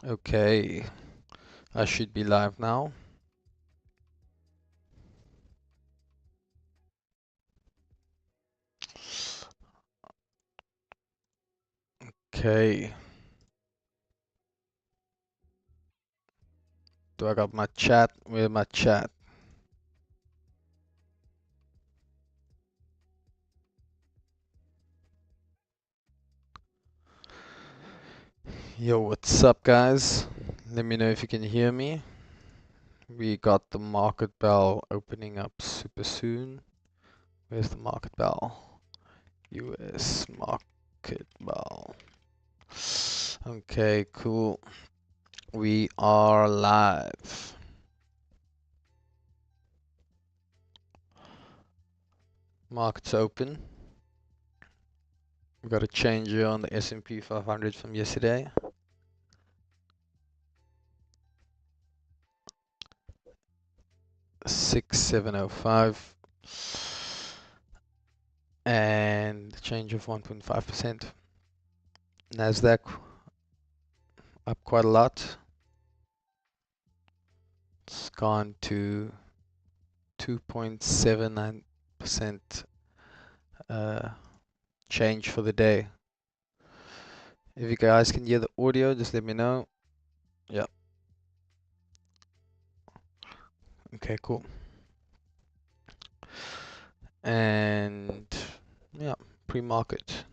Okay, I should be live now. Okay, do I got my chat? Where's my chat? Yo, what's up, guys? Let me know if you can hear me. We got the market bell opening up super soon. Where's the market bell? US market bell. Okay, cool. We are live. Market's open. We got a change here on the S&P 500 from yesterday. 6705 and a change of 1.5%. Nasdaq up quite a lot. It's gone to 2.79% change for the day. If you guys can hear the audio, just let me know. Yeah. Okay, cool. And yeah, pre-market.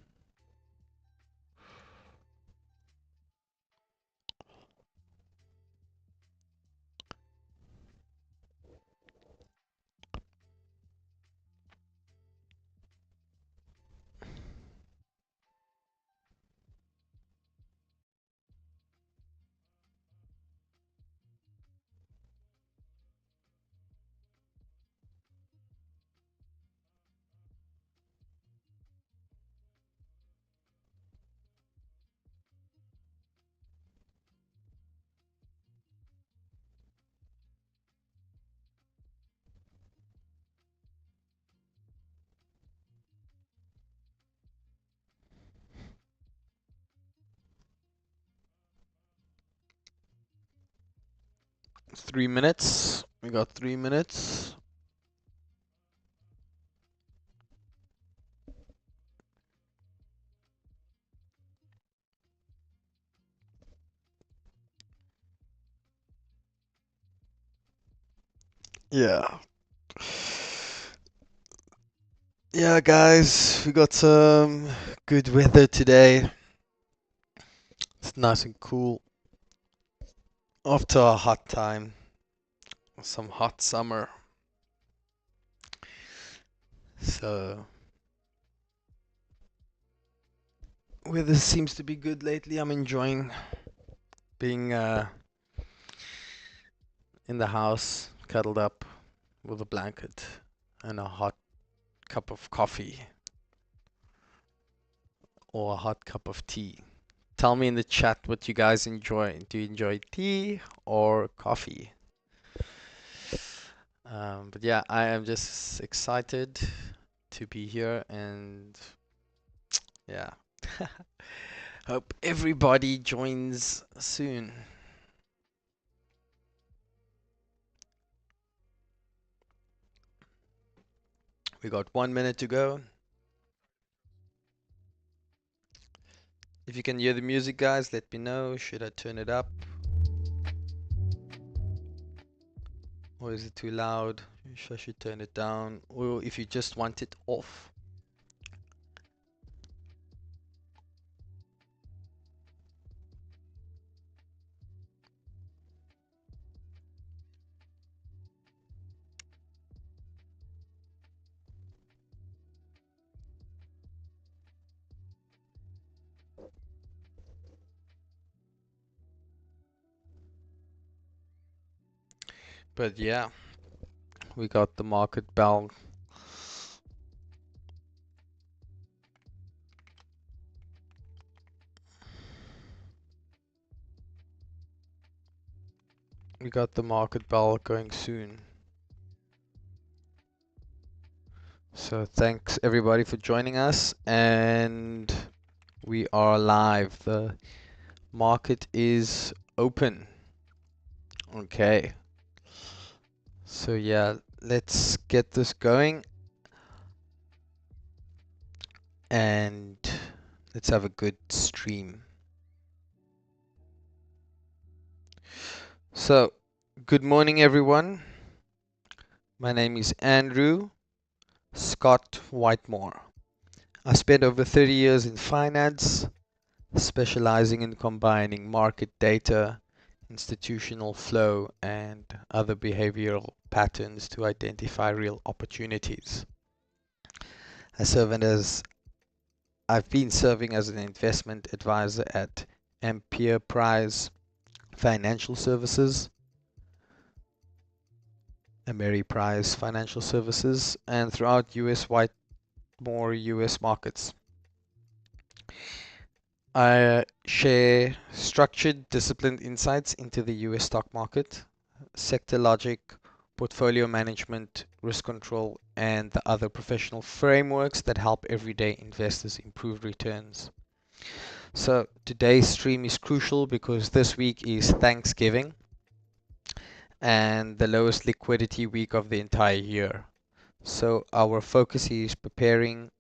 3 minutes. We got 3 minutes. Yeah. Yeah, guys, we got some good weather today. It's nice and cool. After a hot time, some hot summer. So, weather seems to be good lately. I'm enjoying being in the house, cuddled up with a blanket and a hot cup of coffee or a hot cup of tea. Tell me in the chat what you guys enjoy. Do you enjoy tea or coffee? But yeah, I am just excited to be here and yeah. Hope everybody joins soon. We got 1 minute to go. If you can hear the music, guys, let me know. Should I turn it up? Or is it too loud? I should turn it down. Or if you just want it off. But yeah, we got the market bell. We got the market bell going soon. So thanks everybody for joining us, and we are live. The market is open. Okay. So yeah, let's get this going and let's have a good stream. So, good morning everyone. My name is Andrew Scott Whitemore. I spent over 30 years in finance, specializing in combining market data, institutional flow, and other behavioral patterns to identify real opportunities. I've been serving as an investment advisor at Empireprise Financial Services, Ameriprise Financial Services, and throughout Whitemore US markets. I share structured, disciplined insights into the US stock market, sector logic, portfolio management, risk control, and the other professional frameworks that help everyday investors improve returns. So today's stream is crucial because this week is Thanksgiving and the lowest liquidity week of the entire year. So our focus is preparing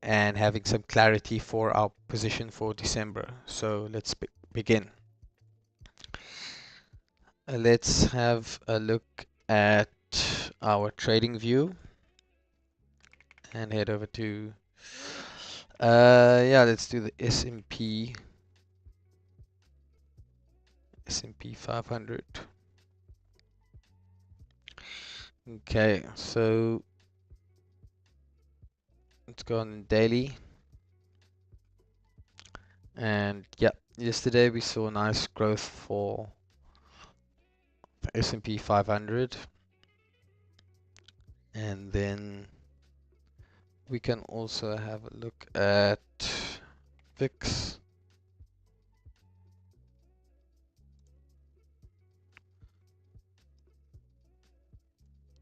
and having some clarity for our position for December. So let's begin. Let's have a look at our trading view and head over to let's do the S&P 500. Okay, so let's go on daily. And yeah, yesterday we saw nice growth for the S&P 500. And then we can also have a look at VIX.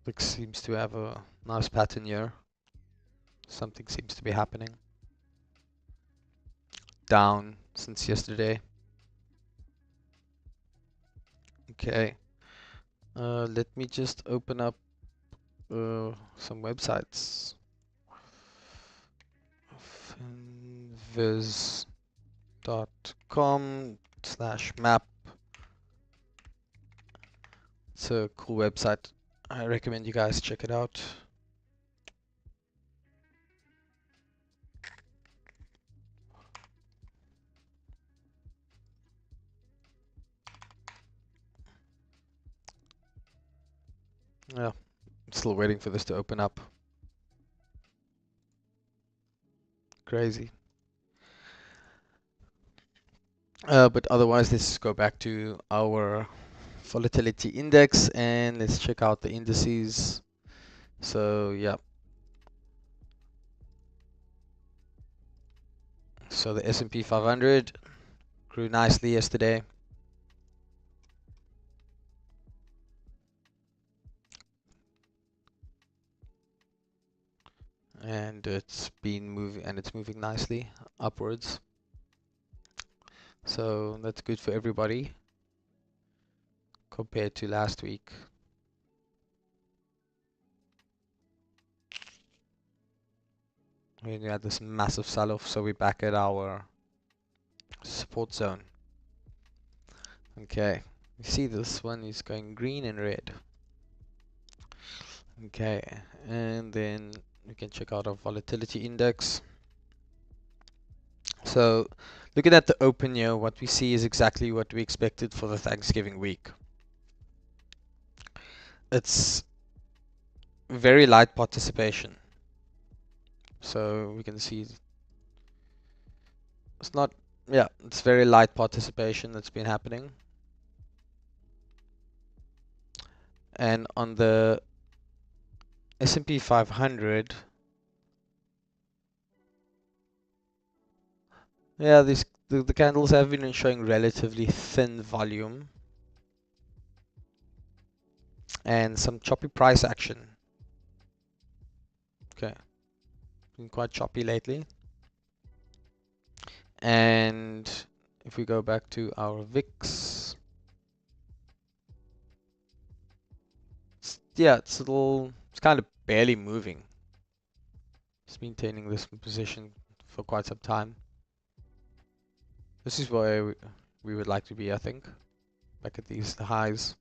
VIX seems to have a nice pattern here. Something seems to be happening. Down since yesterday. Okay. Let me just open up some websites. Finviz.com/map. It's a cool website. I recommend you guys check it out. Yeah, I'm still waiting for this to open up. Crazy. But otherwise, let's go back to our volatility index and let's check out the indices. So yeah. So the S&P 500 grew nicely yesterday. And it's moving nicely upwards. So that's good for everybody compared to last week. We had this massive sell-off, so we're back at our support zone. Okay, you see this one is going green and red. Okay, and then we can check out our volatility index. So looking at the open here, what we see is exactly what we expected for the Thanksgiving week. It's very light participation. So we can see it's very light participation that's been happening. And on the S&P 500, yeah, the candles have been showing relatively thin volume and some choppy price action. Okay, been quite choppy lately. And if we go back to our VIX, yeah, it's kind of barely moving. It's maintaining this position for quite some time. This is where we would like to be, I think. Back at these highs.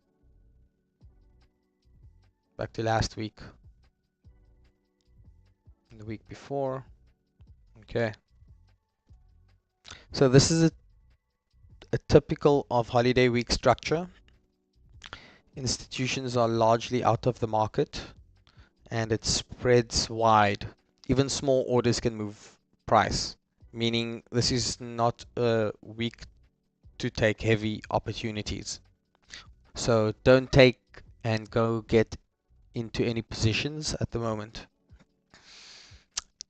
Back to last week. And the week before. Okay. So this is a typical of holiday week structure. Institutions are largely out of the market and it spreads wide. Even small orders can move price, meaning this is not a week to take heavy opportunities. So don't take and go get into any positions at the moment.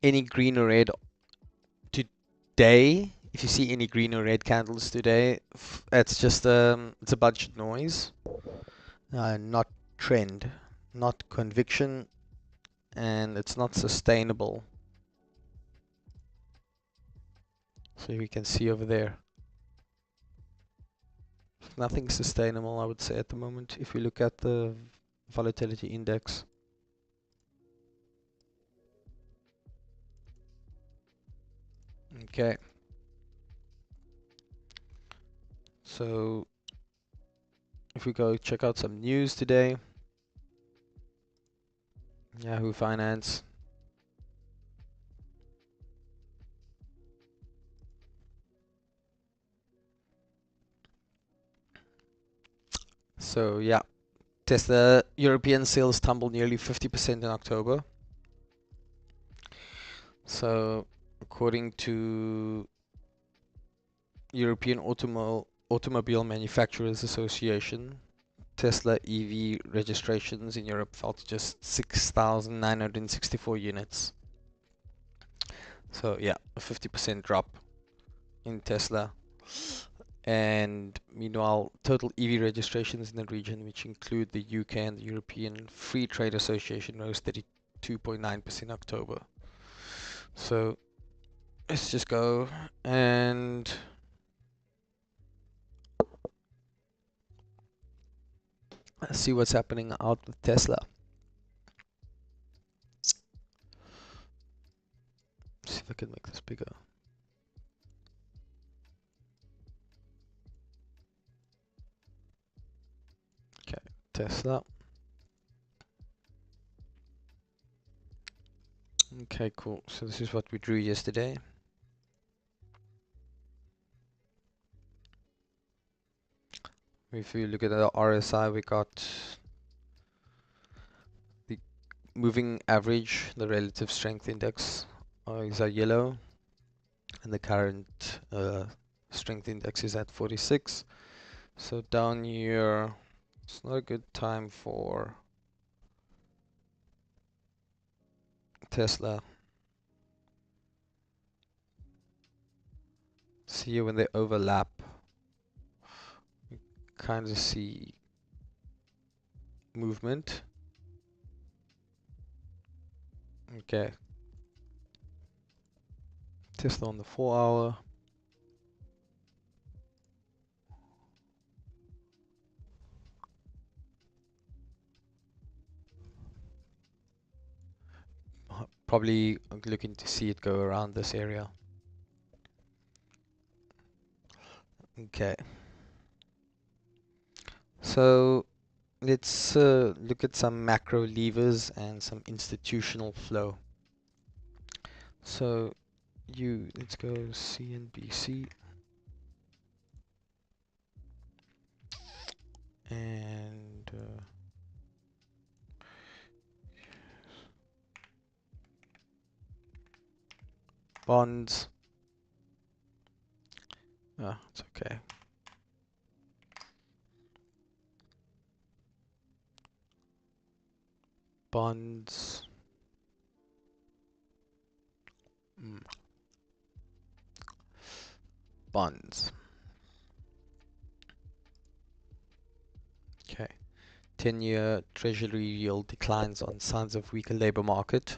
Any green or red today, if you see any green or red candles today, it's just it's a bunch of noise, not trend, not conviction, and it's not sustainable. So we can see over there. Nothing sustainable, I would say, at the moment, if we look at the volatility index. Okay. So if we go check out some news today, Yahoo Finance. So yeah, Tesla European sales tumbled nearly 50% in October. So according to European Automobile Manufacturers Association, Tesla EV registrations in Europe fell to just 6,964 units. So yeah, a 50% drop in Tesla. And meanwhile, total EV registrations in the region, which include the UK and the European Free Trade Association, rose 32.9% in October. So let's just go and see what's happening out with Tesla. See if I can make this bigger. Okay, Tesla. Okay, cool. So this is what we drew yesterday. If you look at the RSI, we got the moving average, the relative strength index is a yellow, and the current strength index is at 46. So down here, it's not a good time for Tesla. See when they overlap, you kind of see movement. Okay. Tesla on the 4-hour. Probably looking to see it go around this area. Okay. So let's look at some macro levers and some institutional flow. So let's go CNBC. And bonds. It's okay. Bonds. Bonds. Okay. 10-year Treasury yield declines on signs of weaker labor market.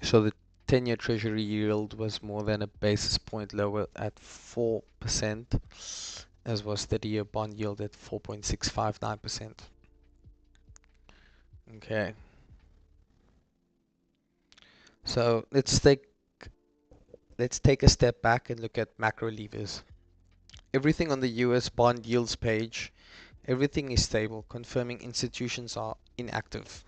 So the 10-year treasury yield was more than a basis point lower at 4%, as was 30-year bond yield at 4.659%. Okay. So let's take a step back and look at macro levers. Everything on the US bond yields page, everything is stable, confirming institutions are inactive.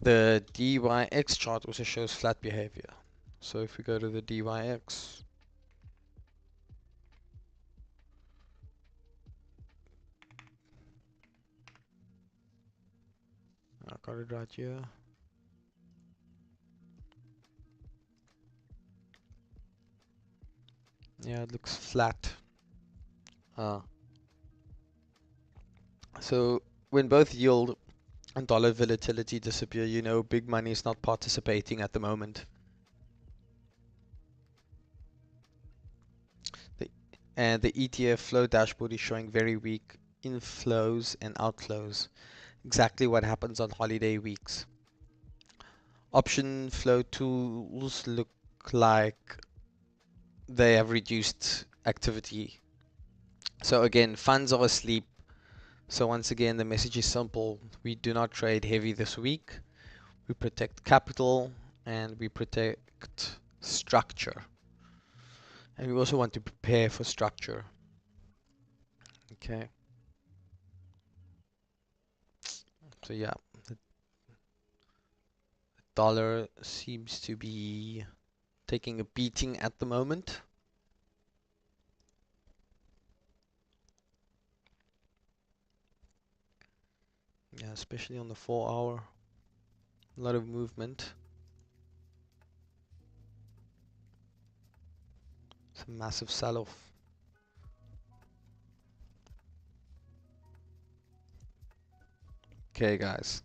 The DYX chart also shows flat behavior. So if we go to the DYX, I got it right here. Yeah, it looks flat. So when both yield and dollar volatility disappear, you know big money is not participating at the moment. And the ETF flow dashboard is showing very weak inflows and outflows. Exactly what happens on holiday weeks. Option flow tools look like they have reduced activity. So again, funds are asleep. So once again, the message is simple. We do not trade heavy this week. We protect capital and we protect structure. And we also want to prepare for structure. Okay. So yeah, the dollar seems to be taking a beating at the moment. Yeah, especially on the 4-hour. A lot of movement. It's a massive sell-off. Okay, guys.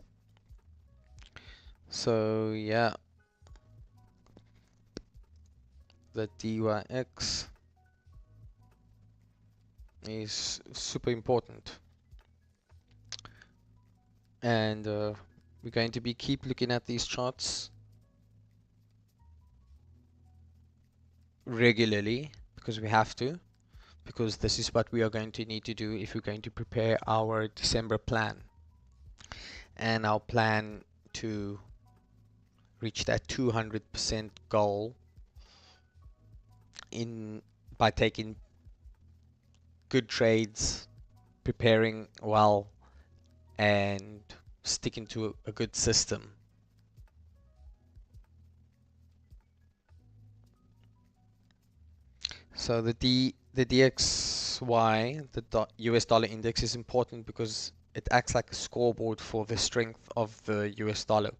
So yeah, the DYX is super important, and we're going to keep looking at these charts regularly because we have to, because this is what we are going to need to do if we're going to prepare our December plan and our plan to reach that 200% goal by taking good trades, preparing well, and sticking to a good system. So the DXY, the US dollar index, is important because it acts like a scoreboard for the strength of the US dollar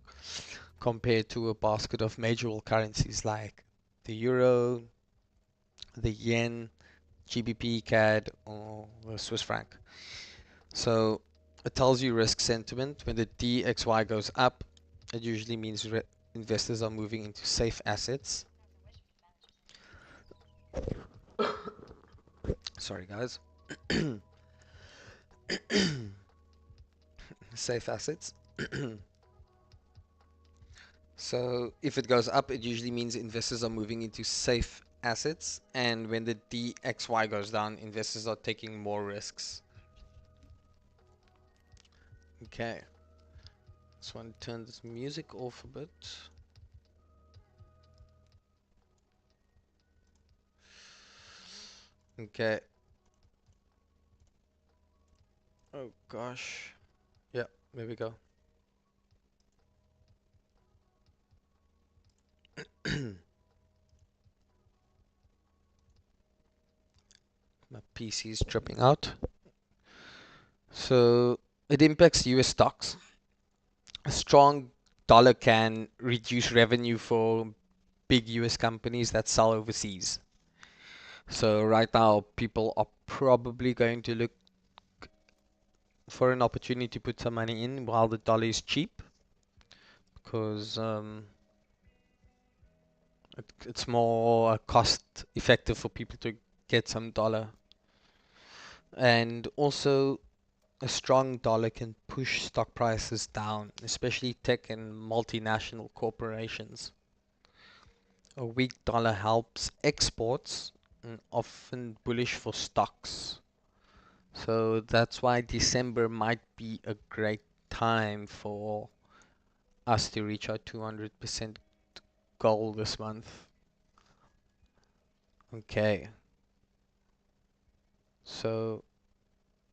compared to a basket of major world currencies like the euro, the yen, GBP, CAD, or the Swiss franc. So it tells you risk sentiment. When the DXY goes up, it usually means investors are moving into safe assets. Sorry, guys. Safe assets. So if it goes up, it usually means investors are moving into safe assets. And when the DXY goes down, investors are taking more risks. Okay. Just want to turn this music off a bit. Okay. Oh gosh. Yeah, there we go. My PC is tripping out. So it impacts US stocks. A strong dollar can reduce revenue for big US companies that sell overseas. So right now, people are probably going to look for an opportunity to put some money in while the dollar is cheap, because it's more cost effective for people to get some dollar. And also, a strong dollar can push stock prices down, especially tech and multinational corporations. A weak dollar helps exports and often bullish for stocks. So that's why December might be a great time for us to reach our 200% goal this month. Okay, so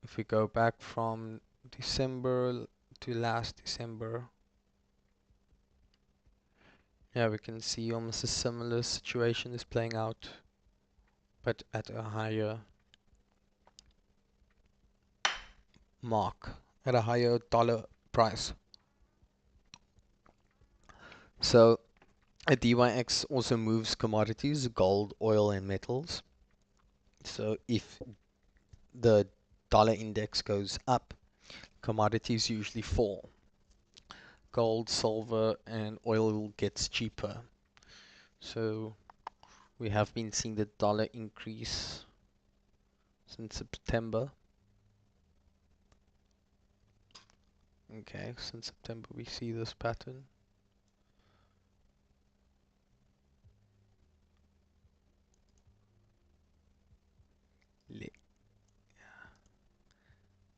if we go back from December to last December, yeah, we can see almost a similar situation is playing out, but at a higher mark, at a higher dollar price. So a DYX also moves commodities, gold, oil, and metals. So if the dollar index goes up, commodities usually fall. Gold, silver, and oil gets cheaper. So we have been seeing the dollar increase since September. Okay, since September we see this pattern.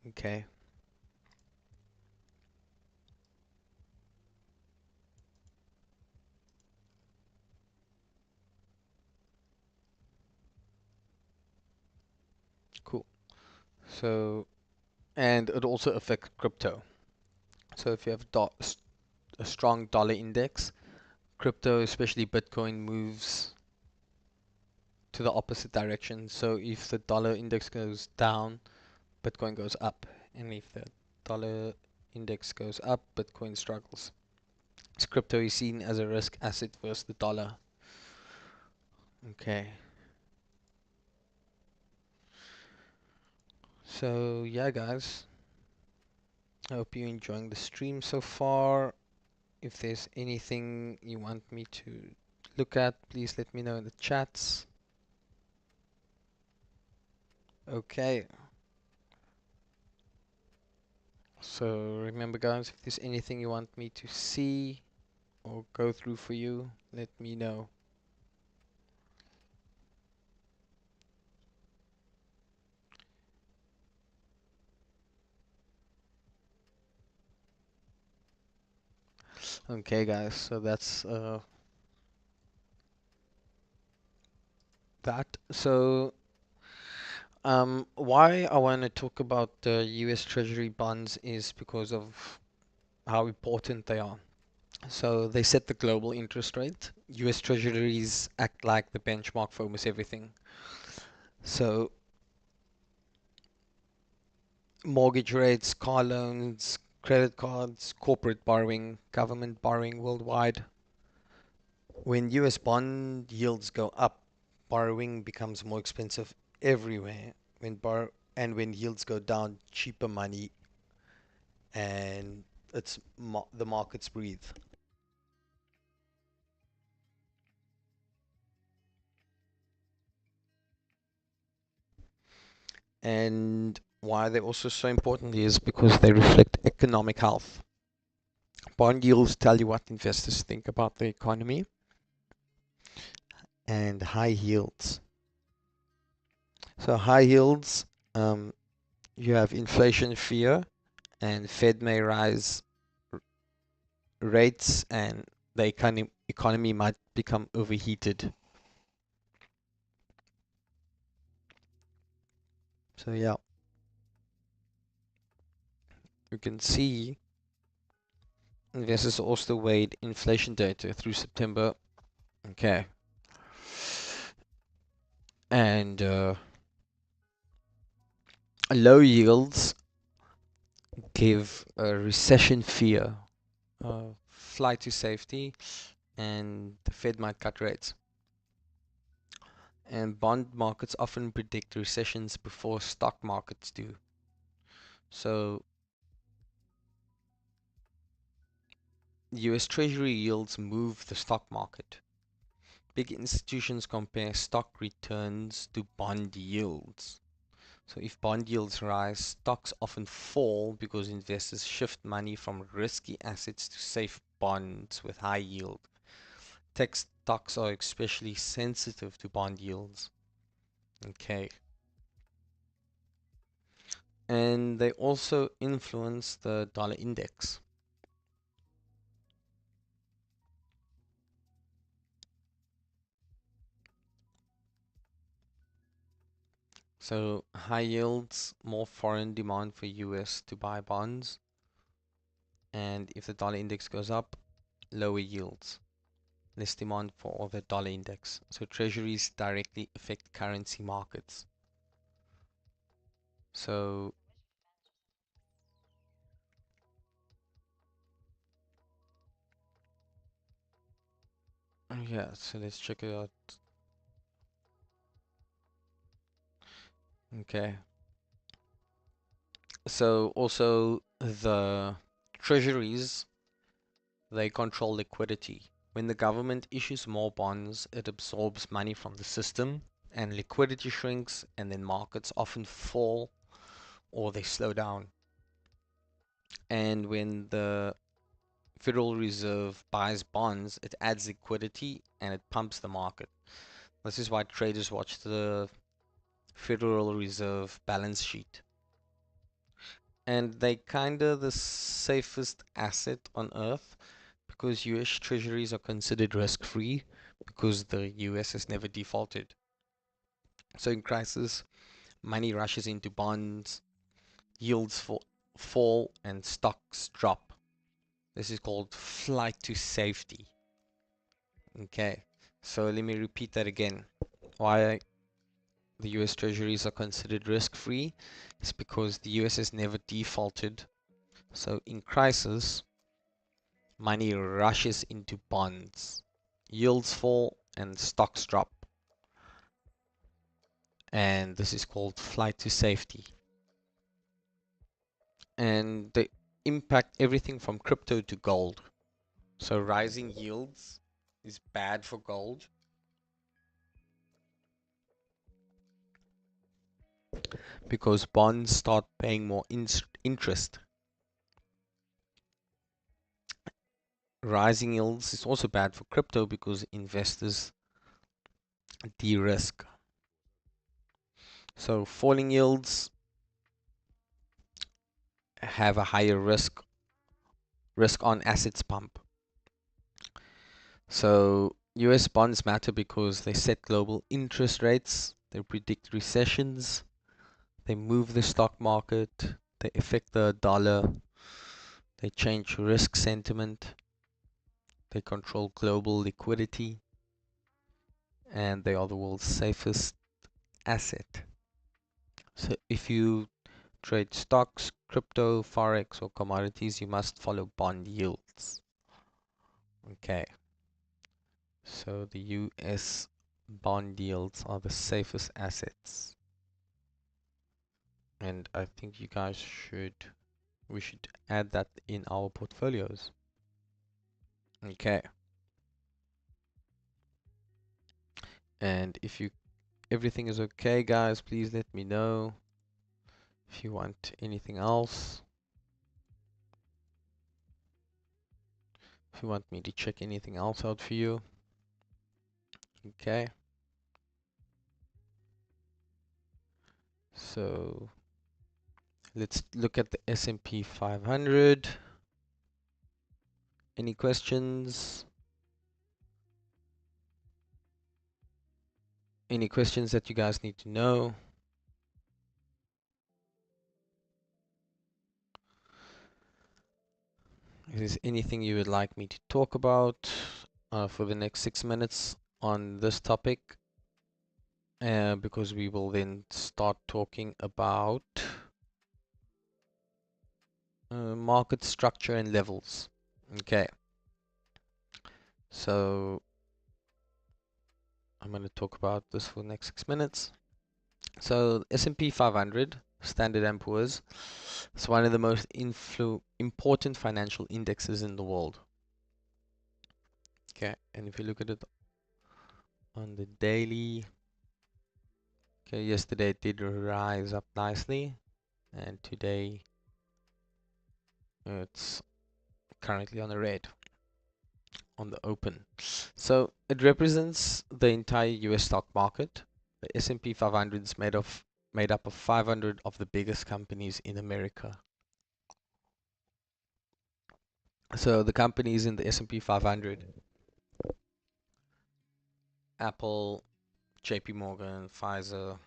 Okay. Cool. So, and it also affects crypto. So if you have a strong dollar index, crypto, especially Bitcoin, moves to the opposite direction. So if the dollar index goes down, Bitcoin goes up. And if the dollar index goes up, Bitcoin struggles. So crypto is seen as a risk asset versus the dollar. Okay. So yeah, guys. I hope you're enjoying the stream so far. If there's anything you want me to look at, please let me know in the chats. Okay. So remember, guys, if there's anything you want me to see or go through for you, let me know. Okay, guys, so that's that. So why I want to talk about the US Treasury bonds is because of how important they are. So they set the global interest rate. US Treasuries act like the benchmark for almost everything. So mortgage rates, car loans, credit cards, corporate borrowing, government borrowing worldwide. When US bond yields go up, borrowing becomes more expensive everywhere. When yields go down, cheaper money and the markets breathe. And why they're also so important is because they reflect economic health. Bond yields tell you what investors think about the economy, and high yields. So high yields, you have inflation fear, and Fed may rise rates, and the economy might become overheated. So yeah, you can see investors also weighed inflation data through September. Okay, and low yields give a recession fear, flight to safety, and the Fed might cut rates. And bond markets often predict recessions before stock markets do. So US Treasury yields move the stock market. Big institutions compare stock returns to bond yields. So if bond yields rise, stocks often fall because investors shift money from risky assets to safe bonds with high yield. Tech stocks are especially sensitive to bond yields. Okay. And they also influence the dollar index. So high yields, more foreign demand for US to buy bonds. And if the dollar index goes up, lower yields, less demand for the dollar index. So treasuries directly affect currency markets. So yeah, so let's check it out. Okay. So also the treasuries, they control liquidity. When the government issues more bonds, it absorbs money from the system and liquidity shrinks, and then markets often fall or they slow down. And when the Federal Reserve buys bonds, it adds liquidity and it pumps the market. This is why traders watch the Federal Reserve balance sheet. And they kind of the safest asset on earth because US treasuries are considered risk-free because the US has never defaulted. So in crisis, money rushes into bonds, yields fall, and stocks drop. This is called flight to safety. Okay, so let me repeat that again. Why the US treasuries are considered risk-free is because the US has never defaulted. So in crisis, money rushes into bonds, yields fall, and stocks drop. And this is called flight to safety. And they impact everything from crypto to gold. So rising yields is bad for gold because bonds start paying more interest. Rising yields is also bad for crypto because investors de-risk. So falling yields have a higher risk on assets pump. So US bonds matter because they set global interest rates, they predict recessions, they move the stock market, they affect the dollar, they change risk sentiment, they control global liquidity, and they are the world's safest asset. So if you trade stocks, crypto, forex, or commodities, you must follow bond yields. Okay, so the US bond yields are the safest assets. And I think we should add that in our portfolios. Okay. And if everything is okay, guys, please let me know if you want anything else. If you want me to check anything else out for you. Okay. So let's look at the S&P 500. Any questions? Any questions that you guys need to know? Is there anything you would like me to talk about for the next 6 minutes on this topic? Because we will then start talking about market structure and levels. Okay. So I'm going to talk about this for the next 6 minutes. So S&P 500, Standard & Poor's, is one of the most important financial indexes in the world. Okay, and if you look at it on the daily, Okay, yesterday it did rise up nicely, and today it's currently on the red on the open. So it represents the entire US stock market. The S&P 500 is made up of 500 of the biggest companies in America. So the companies in the S&P 500: Apple, JP Morgan, Pfizer,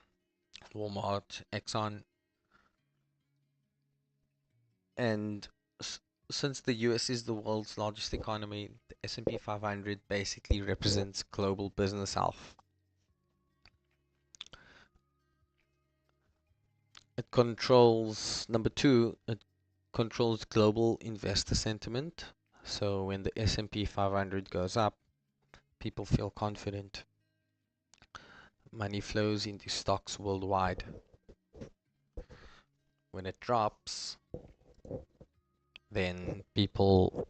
Walmart, Exxon, and since the US is the world's largest economy, the S&P 500 basically represents global business health. It controls, number two, it controls global investor sentiment. So when the S&P 500 goes up, people feel confident. Money flows into stocks worldwide. When it drops, then people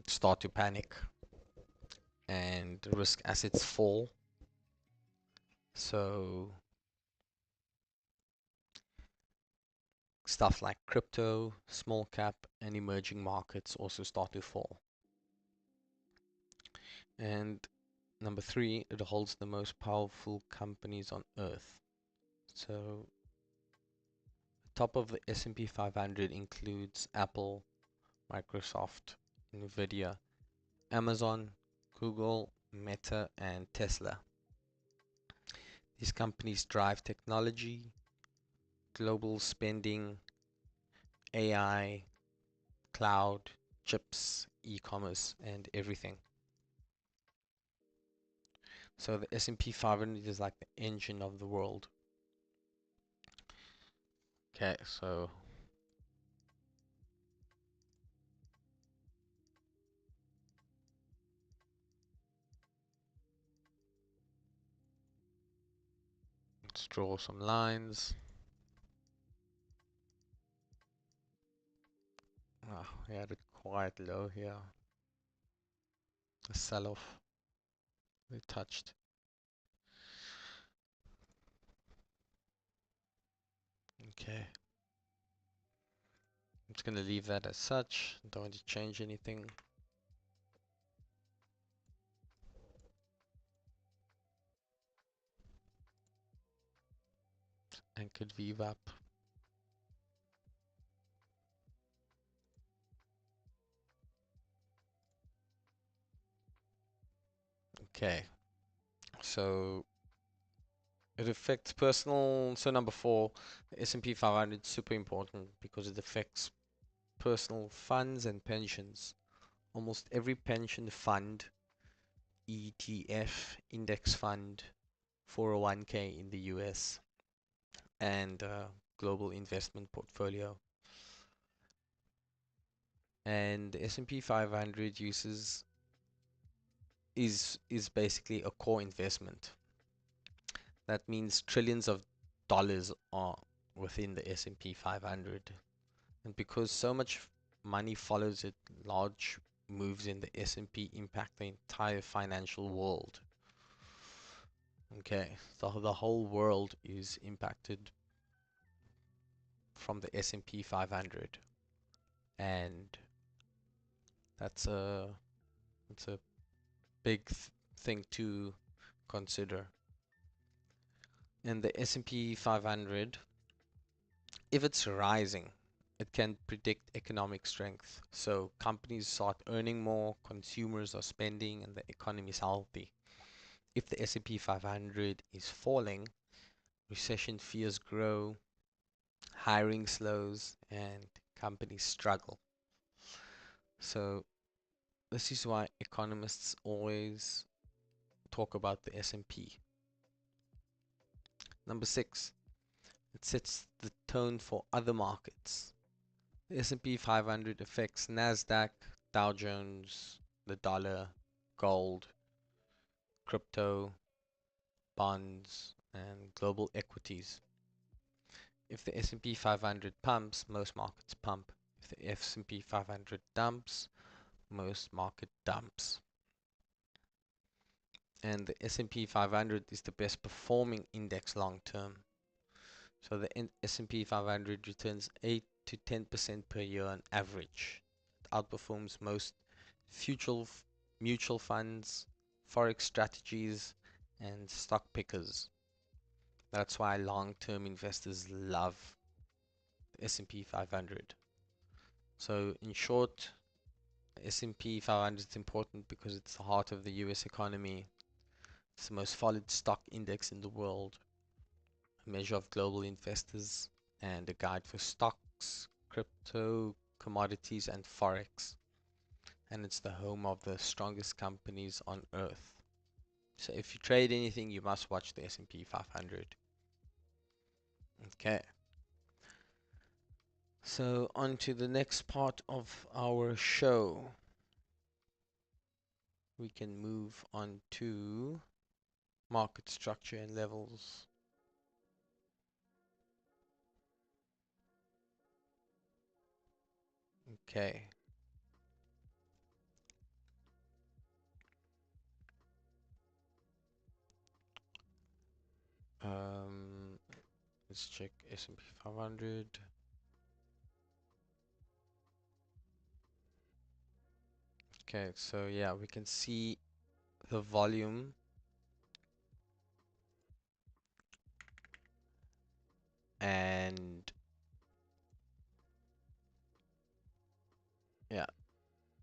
start to panic and risk assets fall. So stuff like crypto, small cap, and emerging markets also start to fall. And number three, it holds the most powerful companies on earth. So top of the S&P 500 includes Apple, Microsoft, Nvidia, Amazon, Google, Meta, and Tesla. These companies drive technology, global spending, AI, cloud, chips, e-commerce, and everything. So the S&P 500 is like the engine of the world. Okay, so let's draw some lines. Oh, we had it quite low here. A sell-off. We touched. Okay. I'm just going to leave that as such. Don't want to change anything. Anchored VWAP. Okay. So it affects personal. So number four, the S&P 500 is super important because it affects personal funds and pensions. Almost every pension fund, ETF, index fund, 401k in the US, and global investment portfolio. And the S&P 500 is basically a core investment. That means trillions of dollars are within the S&P 500. And because so much money follows it, large moves in the S&P impact the entire financial world. Okay, so the whole world is impacted from the S&P 500, and that's a big thing to consider. And the S&P 500, if it's rising, it can predict economic strength. So companies start earning more, consumers are spending, and the economy is healthy. If the S&P 500 is falling, recession fears grow, hiring slows, and companies struggle. So this is why economists always talk about the S&P. Number six, it sets the tone for other markets. The S&P 500 affects Nasdaq, Dow Jones, the dollar, gold, crypto, bonds, and global equities. If the S&P 500 pumps, most markets pump. If the S&P 500 dumps, most market dumps. and the S&P 500 is the best performing index long term. So the S&P 500 returns 8 to 10% per year on average. It outperforms most mutual funds, forex strategies, and stock pickers. That's why long-term investors love the S&P 500. So in short, the S&P 500 is important because it's the heart of the US economy. It's the most solid stock index in the world, a measure of global investors, and a guide for stocks, crypto, commodities, and forex. And it's the home of the strongest companies on earth. So if you trade anything, you must watch the S&P 500. Okay. So on to the next part of our show. We can move on to market structure and levels. Okay. Let's check S&P 500. Okay, so yeah, we can see the volume and yeah,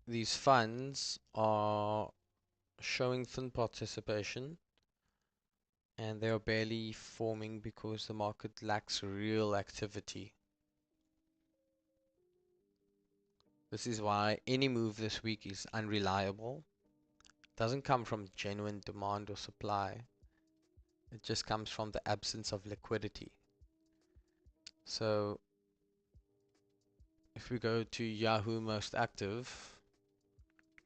these funds are showing thin participation and they are barely forming because the market lacks real activity. This is why any move this week is unreliable. It doesn't come from genuine demand or supply. It just comes from the absence of liquidity. So if we go to Yahoo Most Active,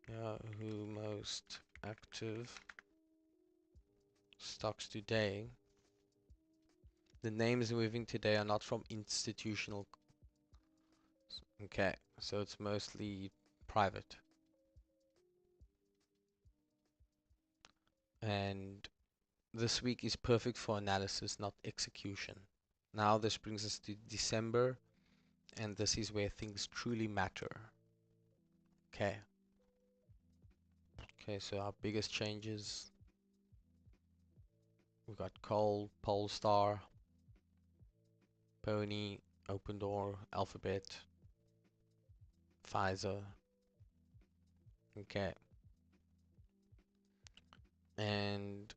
Yahoo Most Active stocks today, the names moving today are not from institutional. Okay, so it's mostly private. And this week is perfect for analysis, not execution. Now this brings us to December, and this is where things truly matter. Okay. Okay, so our biggest changes, we've got Coal, Polestar, Pony, Opendoor, Alphabet, Pfizer. Okay. And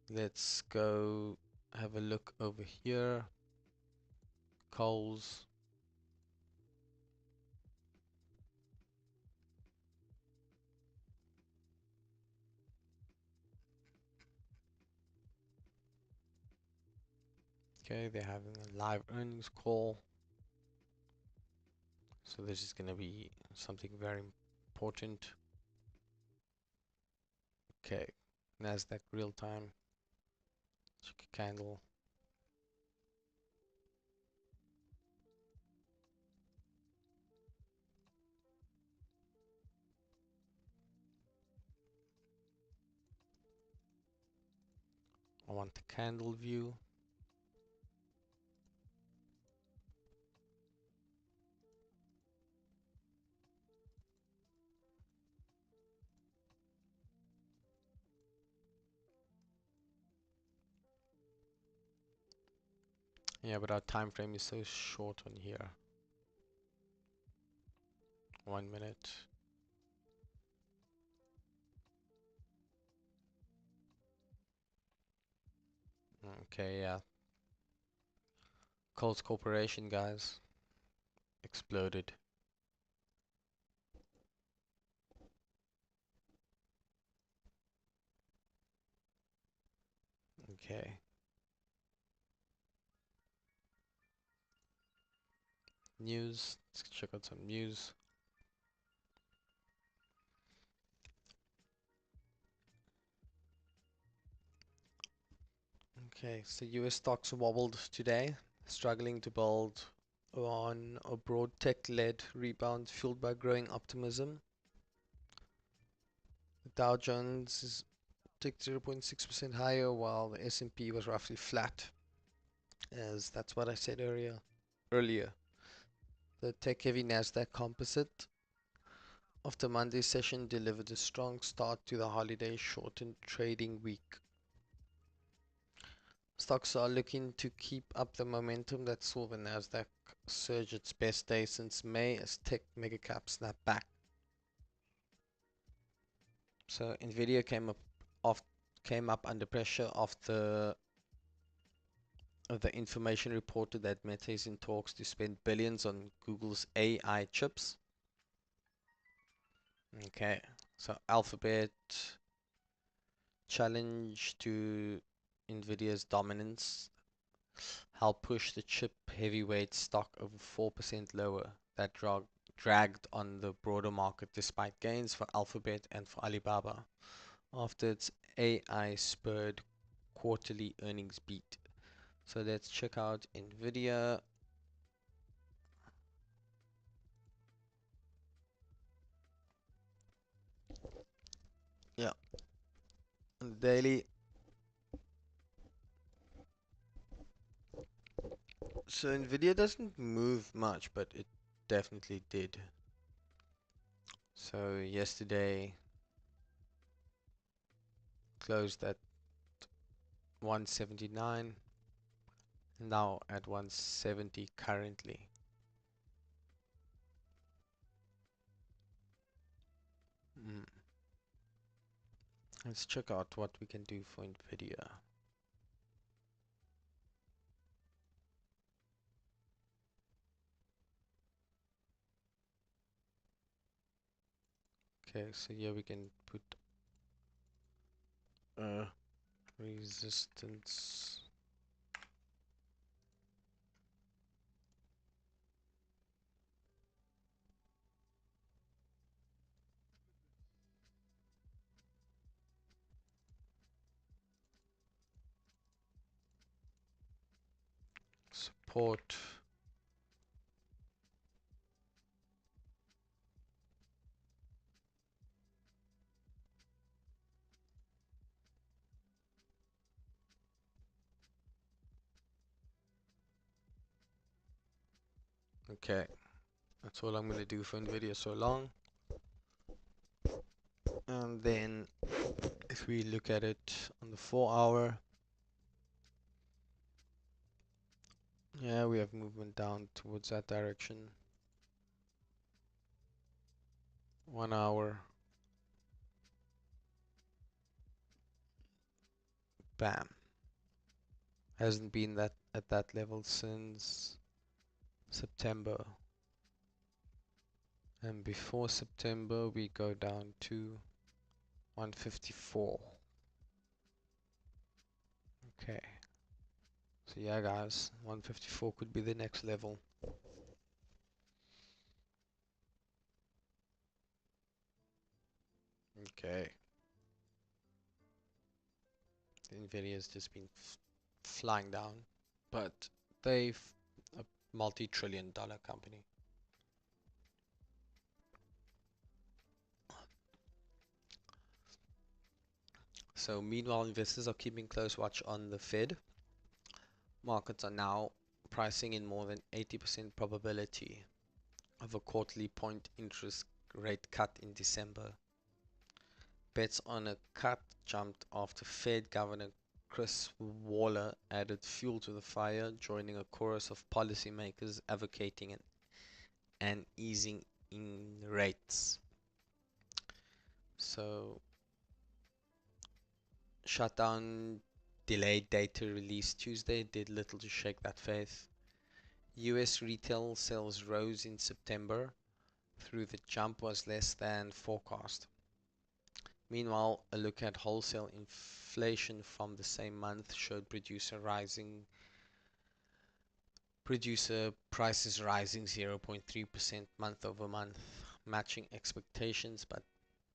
let's go have a look over here. Coles. Okay, they're having a live earnings call. So this is going to be something very important. Okay, Nasdaq real time. Check a candle. I want the candle view. Yeah, but our time frame is so short on here. 1 minute. Okay, yeah. Coles Corporation, guys. Exploded. Okay. News. Let's check out some news. Okay, so US stocks wobbled today, struggling to build on a broad tech-led rebound fueled by growing optimism. Dow Jones is ticked 0.6% higher, while the S&P was roughly flat, as that's what I said earlier. The tech-heavy Nasdaq Composite after Monday's session delivered a strong start to the holiday shortened trading week. Stocks are looking to keep up the momentum that saw the Nasdaq surge its best day since May as tech megacaps snap back. So Nvidia came up under pressure after the information reported that Meta is in talks to spend billions on Google's AI chips. Okay, so Alphabet challenge to Nvidia's dominance helped push the chip heavyweight stock over 4% lower. That dragged on the broader market despite gains for Alphabet and for Alibaba after its AI spurred quarterly earnings beat. So let's check out Nvidia. Yeah, on the daily. So Nvidia doesn't move much, but it definitely did. So yesterday closed at 179, now at 170 currently. Let's check out what we can do for Nvidia. Okay, so here we can put resistance. Support. Okay, that's all I'm going to do for Nvidia so long. And then if we look at it on the 4-hour, yeah, we have movement down towards that direction. 1 hour. Bam. Hasn't been that at that level since September. And before September, we go down to 154. Okay. So yeah, guys, 154 could be the next level. Okay. Nvidia's just been flying down, but they've a multi-trillion-dollar company. So meanwhile, investors are keeping close watch on the Fed. Markets are now pricing in more than 80% probability of a quarterly point interest rate cut in December. Bets on a cut jumped after Fed Governor Chris Waller added fuel to the fire, joining a chorus of policymakers advocating an easing in rates. So, shutdown delayed data release Tuesday did little to shake that faith. US retail sales rose in September, though the jump was less than forecast. Meanwhile, a look at wholesale inflation from the same month showed producer prices rising 0.3% month over month, matching expectations but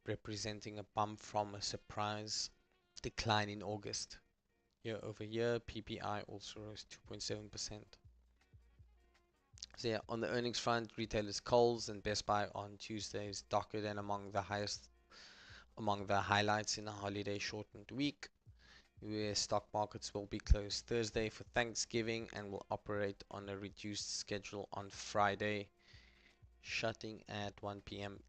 representing a bump from a surprise decline in August. Year over year, PPI also rose 2.7%. So yeah, on the earnings front, retailers Kohl's and Best Buy on Tuesdays docketed and among the highest Among the highlights in a holiday shortened week, US stock markets will be closed Thursday for Thanksgiving and will operate on a reduced schedule on Friday, shutting at 1 p.m.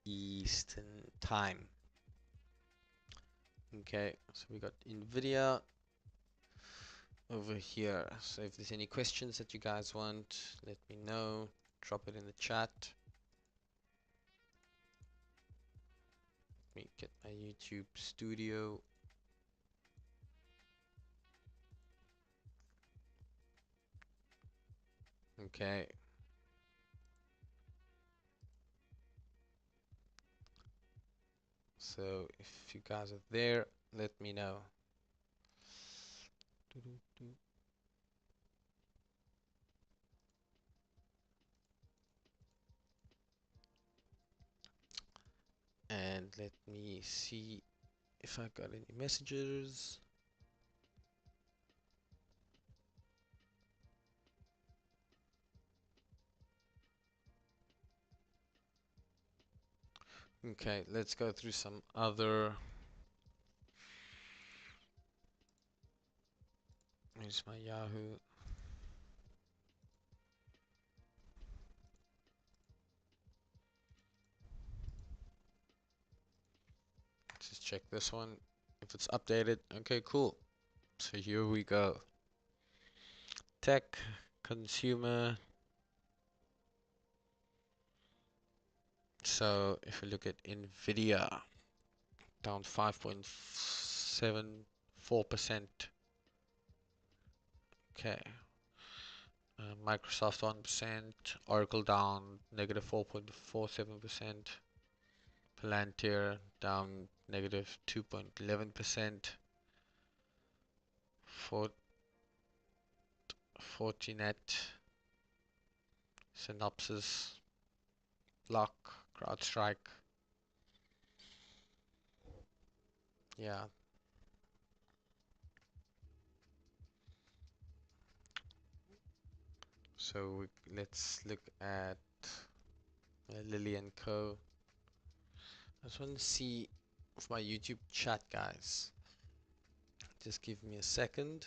Eastern Time. Okay, so we got Nvidia over here. So if there's any questions that you guys want, let me know. Drop it in the chat. Let me get my YouTube studio. Okay. So if you guys are there, let me know. And let me see if I got any messages. Okay, let's go through some other. Here's my Yahoo. Just check this one. If it's updated, okay, cool. So here we go. Tech, consumer. So if you look at Nvidia, down 5.74%. Okay. Microsoft 1%, Oracle down negative 4.47%, Palantir down negative 2.11%, Fortinet, Synopsys, Block, CrowdStrike. Yeah. So let's look at Lilly and Co. I just want to see with my YouTube chat, guys. Just give me a second.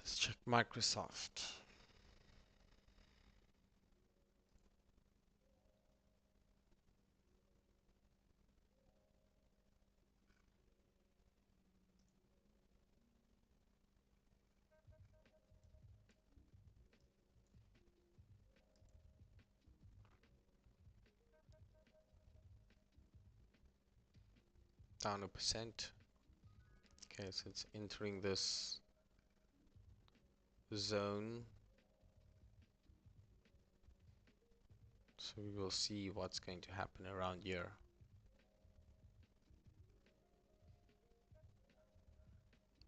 Let's check Microsoft. Down a percent. Okay, so it's entering this zone. So we will see what's going to happen around here.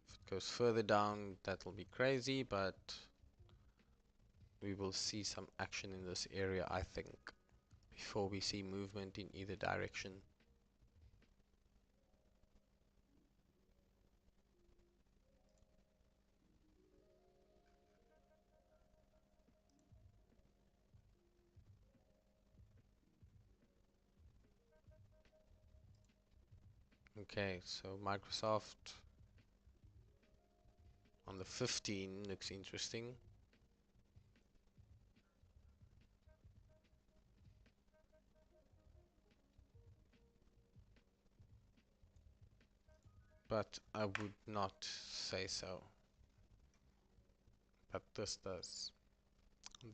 If it goes further down, that will be crazy, but we will see some action in this area, I think, before we see movement in either direction. Okay, so Microsoft on the 15 looks interesting. But I would not say so. But this does.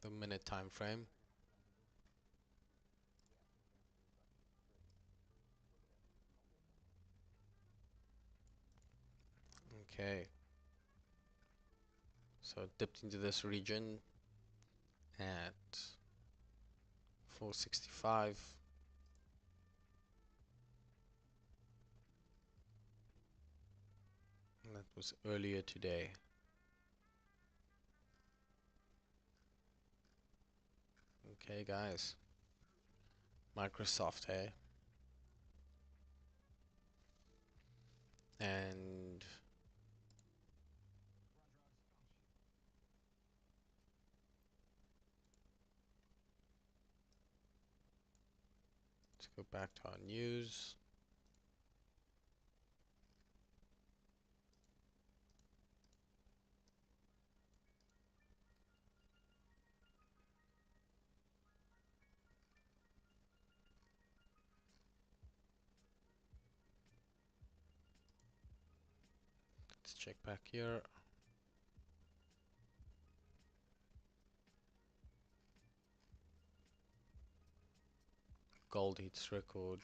The minute time frame. Okay. So it dipped into this region at 465. That was earlier today. Okay, guys. Microsoft, hey? And let's go back to our news. Let's check back here. Gold hits record.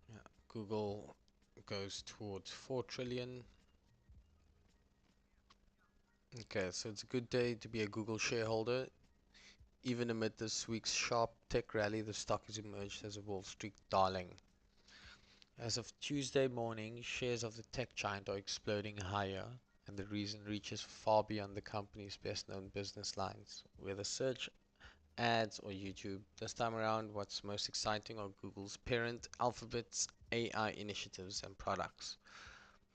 Yeah, Google goes towards 4 trillion. Okay, so it's a good day to be a Google shareholder. Even amid this week's sharp tech rally, the stock has emerged as a Wall Street darling. As of Tuesday morning, shares of the tech giant are exploding higher, and the reason reaches far beyond the company's best-known business lines, whether search, ads, or YouTube. This time around, what's most exciting are Google's parent, Alphabet's AI initiatives and products,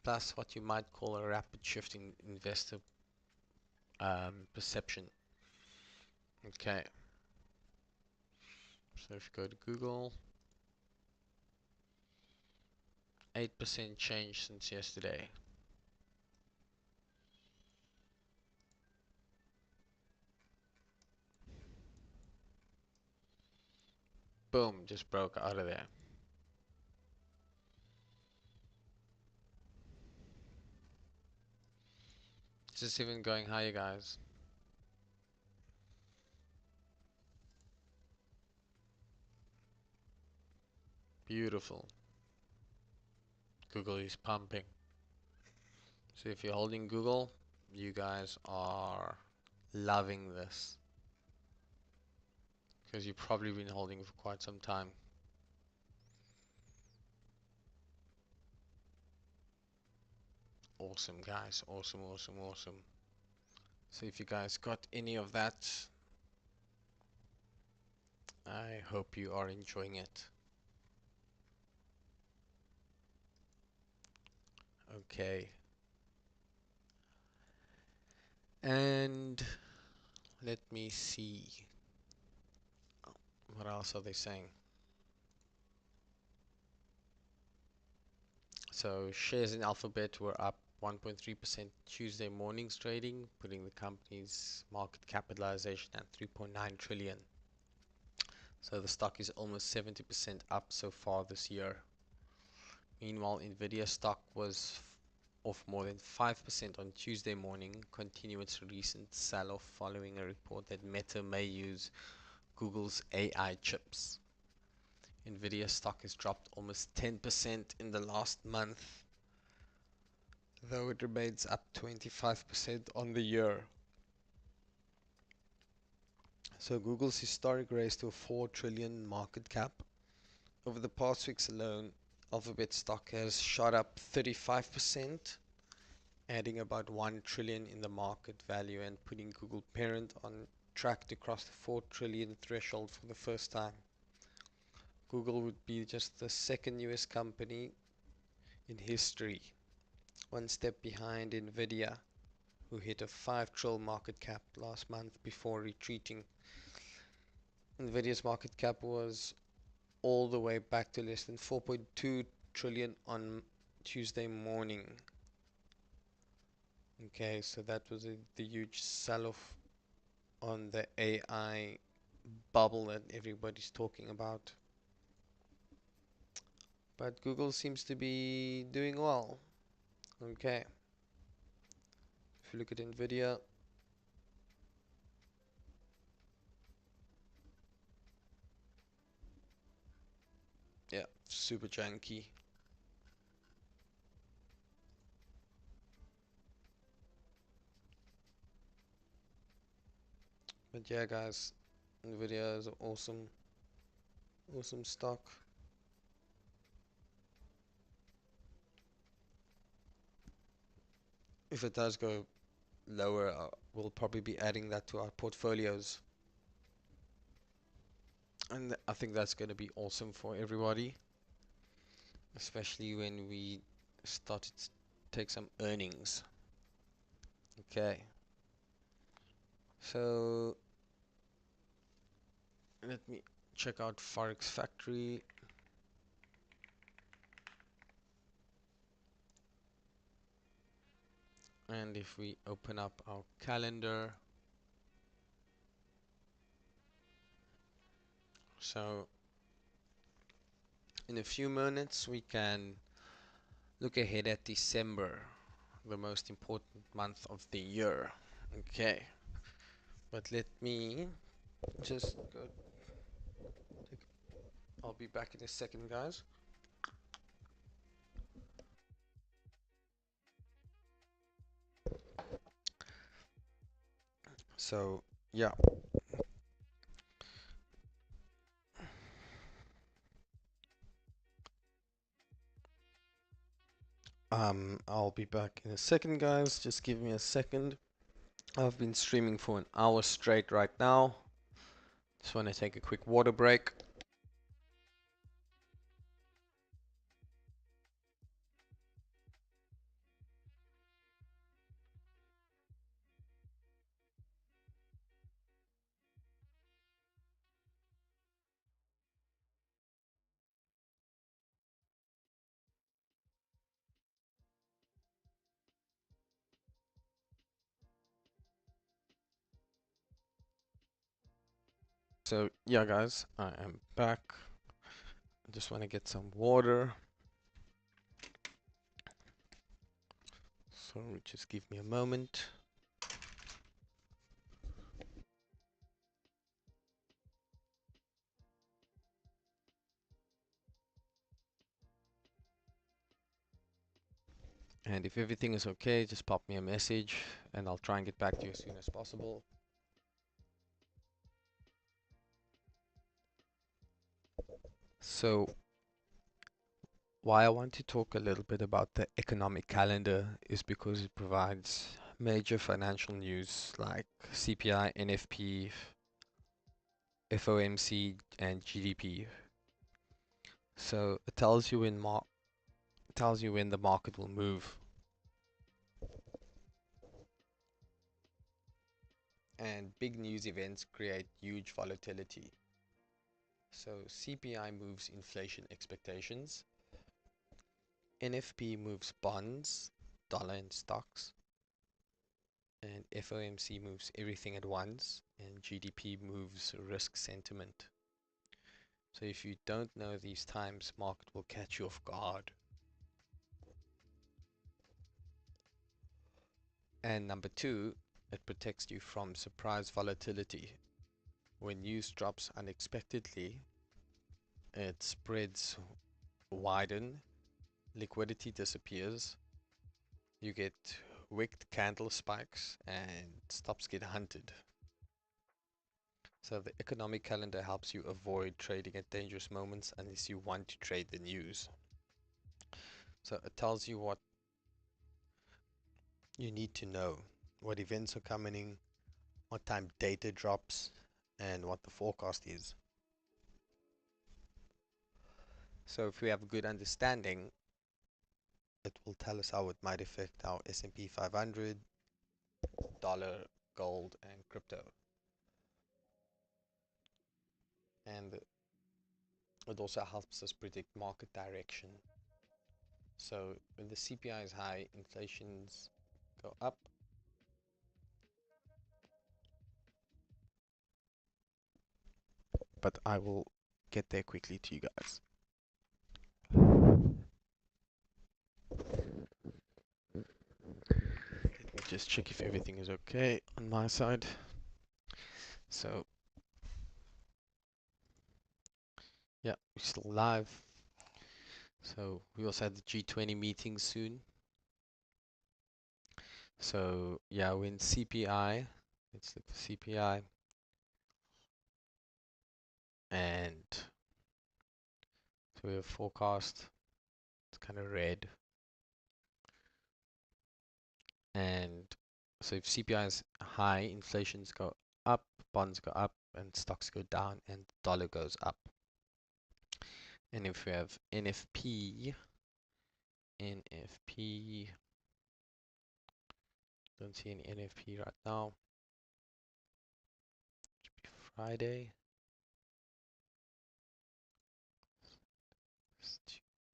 plus what you might call a rapid shift in investor perception. Okay, so if you go to Google, 8% change since yesterday. Boom, just broke out of there. It's just even going higher, guys. Beautiful. Google is pumping. So if you're holding Google, you guys are loving this. Because you've probably been holding it for quite some time. Awesome, guys. Awesome, awesome, awesome. So if you guys got any of that, I hope you are enjoying it. Okay. And let me see. What else are they saying? So shares in Alphabet were up 1.3% Tuesday morning's trading, putting the company's market capitalization at 3.9 trillion. So the stock is almost 70% up so far this year. Meanwhile, Nvidia stock was off more than 5% on Tuesday morning, continuing its recent sell-off following a report that Meta may use Google's AI chips. Nvidia stock has dropped almost 10% in the last month, though it remains up 25% on the year. So Google's historic raise to a 4 trillion market cap. Over the past weeks alone, Alphabet stock has shot up 35%, adding about 1 trillion in the market value and putting Google parent on track to cross the 4 trillion threshold for the first time. Google would be just the second US company in history, one step behind Nvidia, who hit a 5 trillion market cap last month before retreating. Nvidia's market cap was all the way back to less than 4.2 trillion on Tuesday morning. Okay, so that was the huge sell-off on the AI bubble that everybody's talking about. But Google seems to be doing well. Okay. If you look at Nvidia, yeah, super janky. But yeah, guys, Nvidia is an awesome stock. if it does go lower, we'll probably be adding that to our portfolios. And I think that's going to be awesome for everybody, especially when we start to take some earnings. Okay, so let me check out Forex Factory. And if we open up our calendar, so in a few minutes we can look ahead at December, the most important month of the year. Okay, but let me just go I'll be back in a second, guys. So yeah, I'll be back in a second, guys. Just give me a second. I've been streaming for an hour straight right now. Just want to take a quick water break. So yeah, guys, I am back. I just want to get some water. So just give me a moment. And if everything is okay, just pop me a message and I'll try and get back to you as soon as possible. So why I want to talk a little bit about the economic calendar is because it provides major financial news like CPI, NFP, FOMC, and GDP. So it tells you when the market will move. And big news events create huge volatility. So CPI moves inflation expectations, NFP moves bonds, dollar and stocks, and FOMC moves everything at once, and GDP moves risk sentiment. So if you don't know these times, market will catch you off guard. And number two, it protects you from surprise volatility. When news drops unexpectedly, it spreads widen, liquidity disappears, you get wicked candle spikes, and stops get hunted. So the economic calendar helps you avoid trading at dangerous moments unless you want to trade the news. So it tells you what you need to know, what events are coming, what time data drops, and what the forecast is. So if we have a good understanding, it will tell us how it might affect our S&P 500, dollar, gold, and crypto. And it also helps us predict market direction. So when the CPI is high, inflations go up. But I will get there quickly to you guys. Let me just check if everything is okay on my side. So yeah, we're still live. So we also had the G20 meeting soon. So yeah, when CPI, let's look for CPI, and so we have forecast. It's kind of red. And so if CPI is high, inflations go up, bonds go up, and stocks go down, and the dollar goes up. And if we have NFP, don't see any NFP right now. Should be Friday.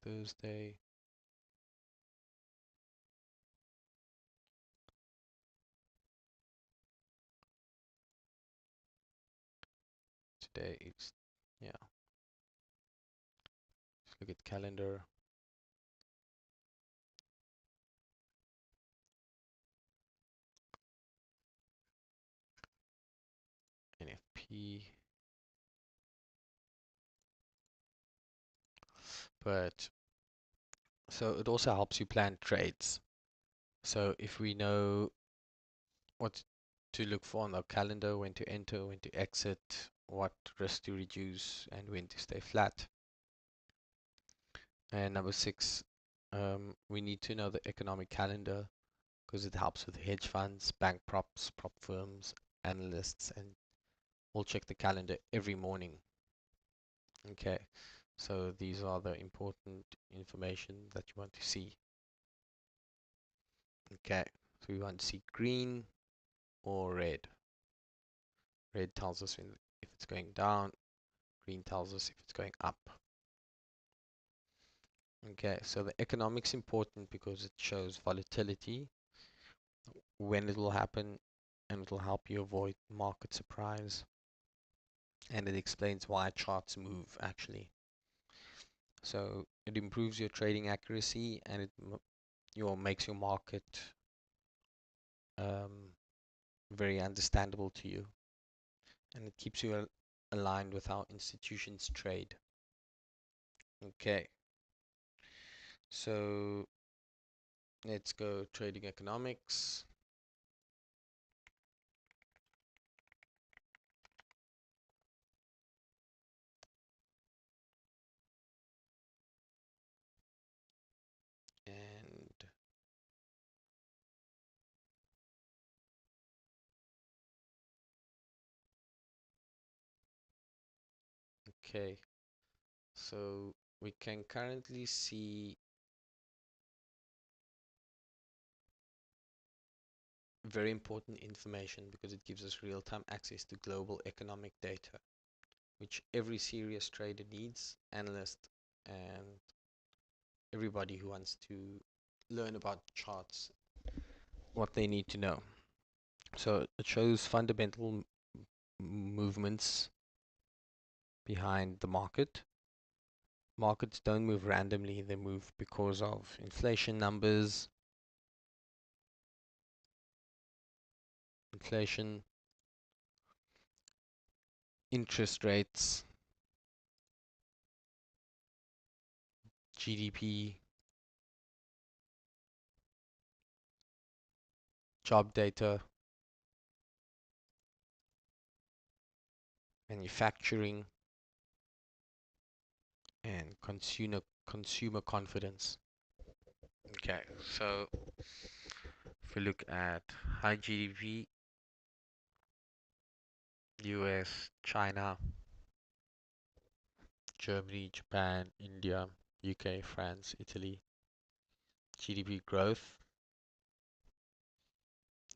Thursday. Today is, yeah. Let's look at calendar. NFP. But so it also helps you plan trades. So if we know what to look for on our calendar, when to enter, when to exit, what risk to reduce, and when to stay flat. And number 6, we need to know the economic calendar because it helps with hedge funds, bank props, prop firms, analysts, and we'll check the calendar every morning. Okay, so these are the important information that you want to see. Okay, so we want to see green or red. Red tells us if it's going down, green tells us if it's going up. Okay, so the economics important because it shows volatility, when it will happen, and it will help you avoid market surprise. And it explains why charts move actually. So it improves your trading accuracy and it makes your market very understandable to you. And it keeps you aligned with how institutions trade. Okay, so let's go trading economics. And okay, so we can currently see very important information because it gives us real-time access to global economic data, which every serious trader needs, analyst, and everybody who wants to learn about charts, what they need to know. So it shows fundamental movements behind the market. Markets don't move randomly, they move because of inflation numbers, inflation, interest rates, GDP, job data, manufacturing, and consumer confidence. Okay, so if we look at high GDP, US, China, Germany, Japan, India, UK, France, Italy, GDP growth,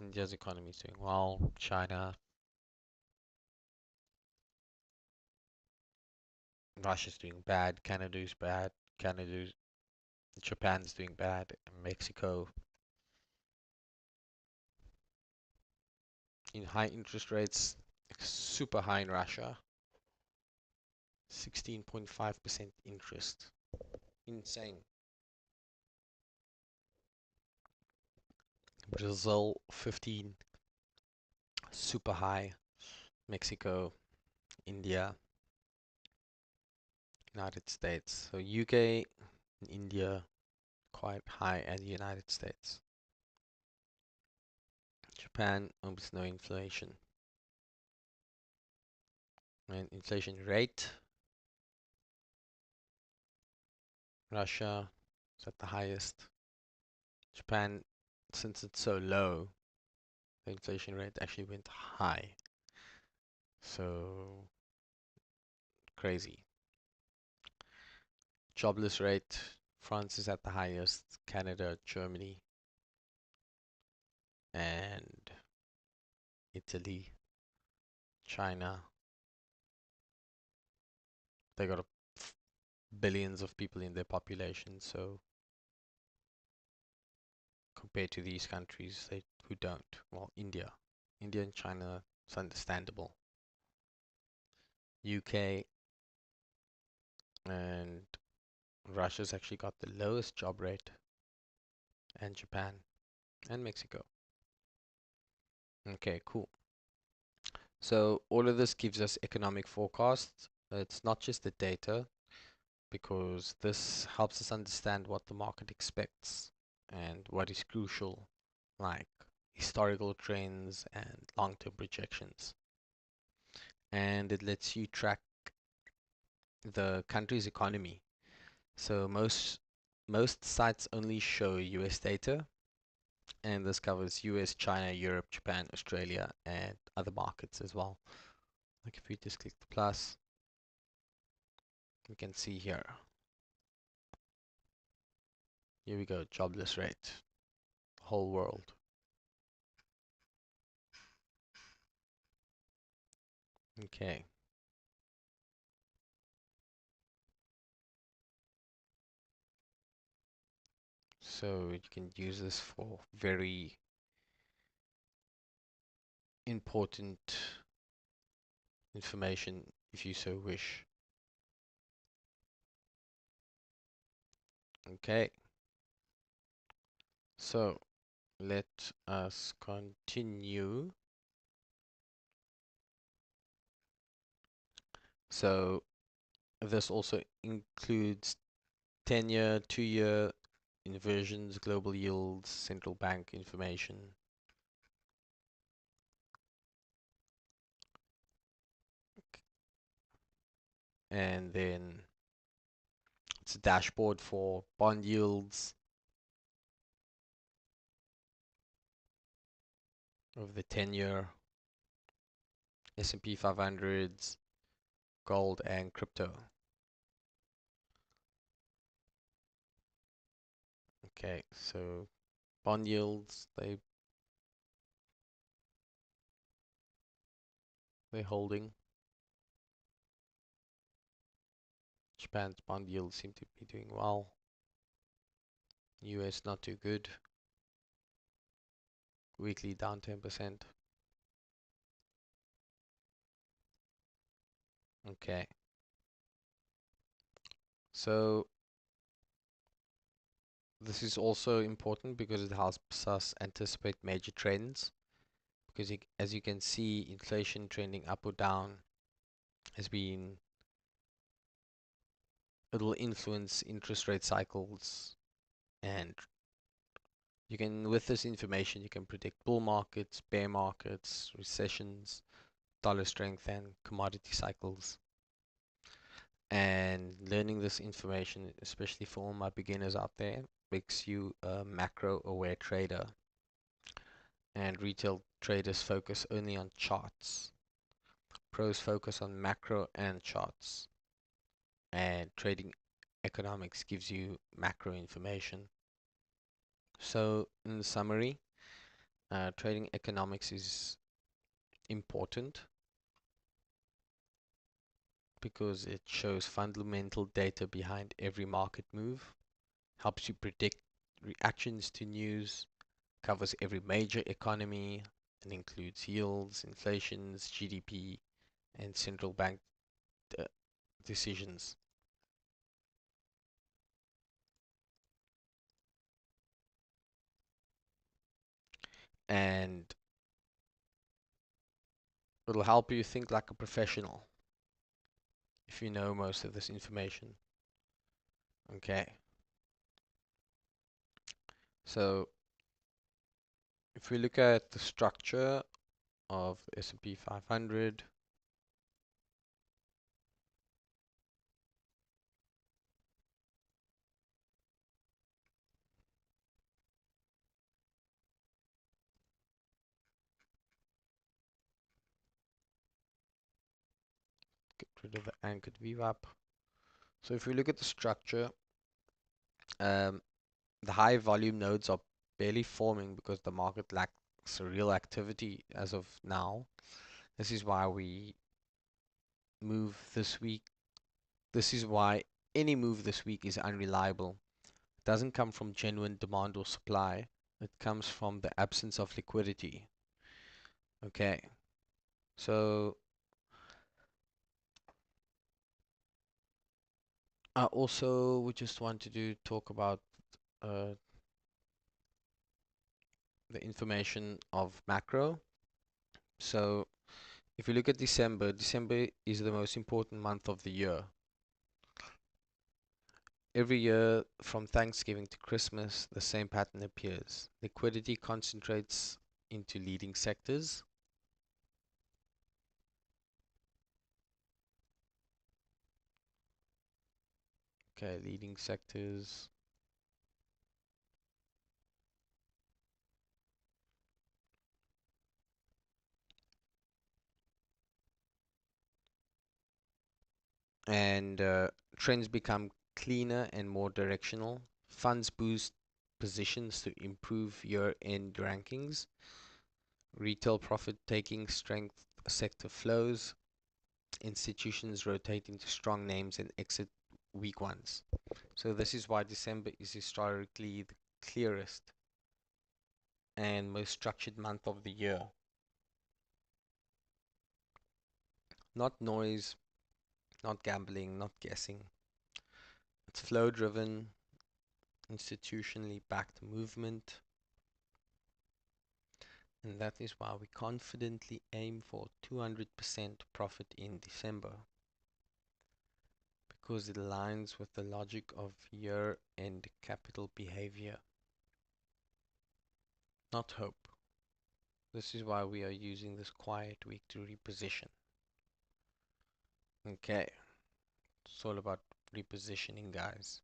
India's economy is doing well, China, Russia's doing bad, Canada is bad, Japan's doing bad, Mexico. In high interest rates, super high in Russia, 16.5% interest. Insane. Brazil, 15, super high. Mexico, India, United States. So UK and India quite high as the United States. Japan, almost no inflation. And inflation rate, Russia is at the highest. Japan since it's so low, the inflation rate actually went high. So crazy. Jobless rate, France is at the highest, Canada, Germany, and Italy, China. They got billions of people in their population, so compared to these countries who don't, well, India and China, it's understandable. UK and Russia's actually got the lowest job rate, and Japan and Mexico. Okay, cool. So all of this gives us economic forecasts. It's not just the data, because this helps us understand what the market expects and what is crucial, like historical trends and long-term projections. And it lets you track the country's economy. So most sites only show US data, and this covers US, China, Europe, Japan, Australia, and other markets as well. Like if we just click the plus, we can see here. Here we go, jobless rate, whole world. Okay. So you can use this for very important information if you so wish. Okay. So let us continue. So this also includes 10-year, 2-year inversions, global yields, central bank information. And then it's a dashboard for bond yields of the 10-year, S&P 500s, gold, and crypto. Okay, so bond yields, they're holding. Japan's bond yields seem to be doing well. US not too good. Weekly down 10%. Okay. So this is also important because it helps us anticipate major trends. Because as you can see, inflation trending up or down has been, it'll influence interest rate cycles, and you can, with this information, you can predict bull markets, bear markets, recessions, dollar strength, and commodity cycles. And learning this information, especially for all my beginners out there, makes you a macro aware trader. And retail traders focus only on charts. Pros focus on macro and charts. And trading economics gives you macro information. So in summary, trading economics is important because it shows fundamental data behind every market move, helps you predict reactions to news, covers every major economy, and includes yields, inflations, GDP, and central bank decisions. And it'll help you think like a professional if you know most of this information. Okay. So if we look at the structure of the S&P 500, rid of the anchored VWAP. So if we look at the structure, the high volume nodes are barely forming because the market lacks real activity as of now. This is why we move this week. This is why any move this week is unreliable. It doesn't come from genuine demand or supply. It comes from the absence of liquidity. Okay, so I also we just want to talk about uh, the information of macro. So if you look at December, December is the most important month of the year. Every year from Thanksgiving to Christmas, the same pattern appears. Liquidity concentrates into leading sectors. Okay, leading sectors. And trends become cleaner and more directional. Funds boost positions to improve year-end rankings. Retail profit taking strength sector flows. Institutions rotate into strong names and exit weak ones. So this is why December is historically the clearest and most structured month of the year. Not noise, not gambling, not guessing. It's flow driven, institutionally backed movement. And that is why we confidently aim for 200% profit in December, because it aligns with the logic of year-end capital behavior, not hope. This is why we are using this quiet week to reposition. Okay, it's all about repositioning, guys.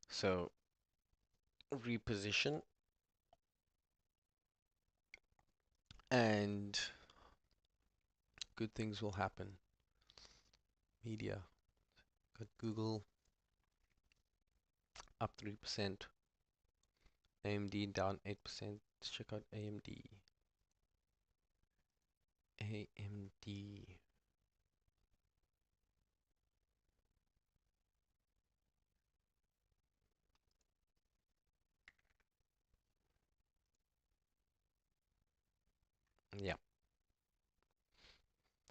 So, reposition and good things will happen. Media, got Google up 3%, AMD down 8%. Let's check out AMD. AMD. Yeah,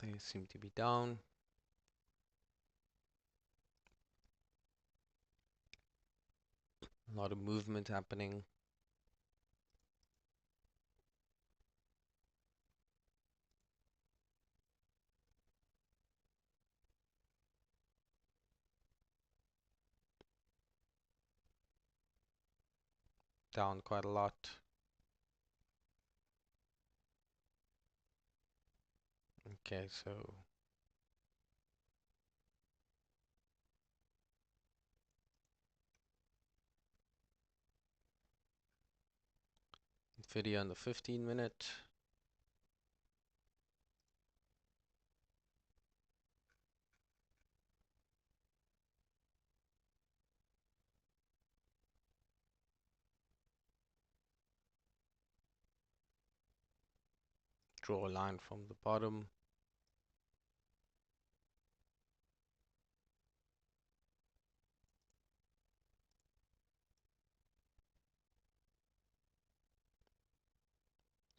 they seem to be down. A lot of movement happening. Down quite a lot. Okay, so Nvidia on the 15-minute. Draw a line from the bottom.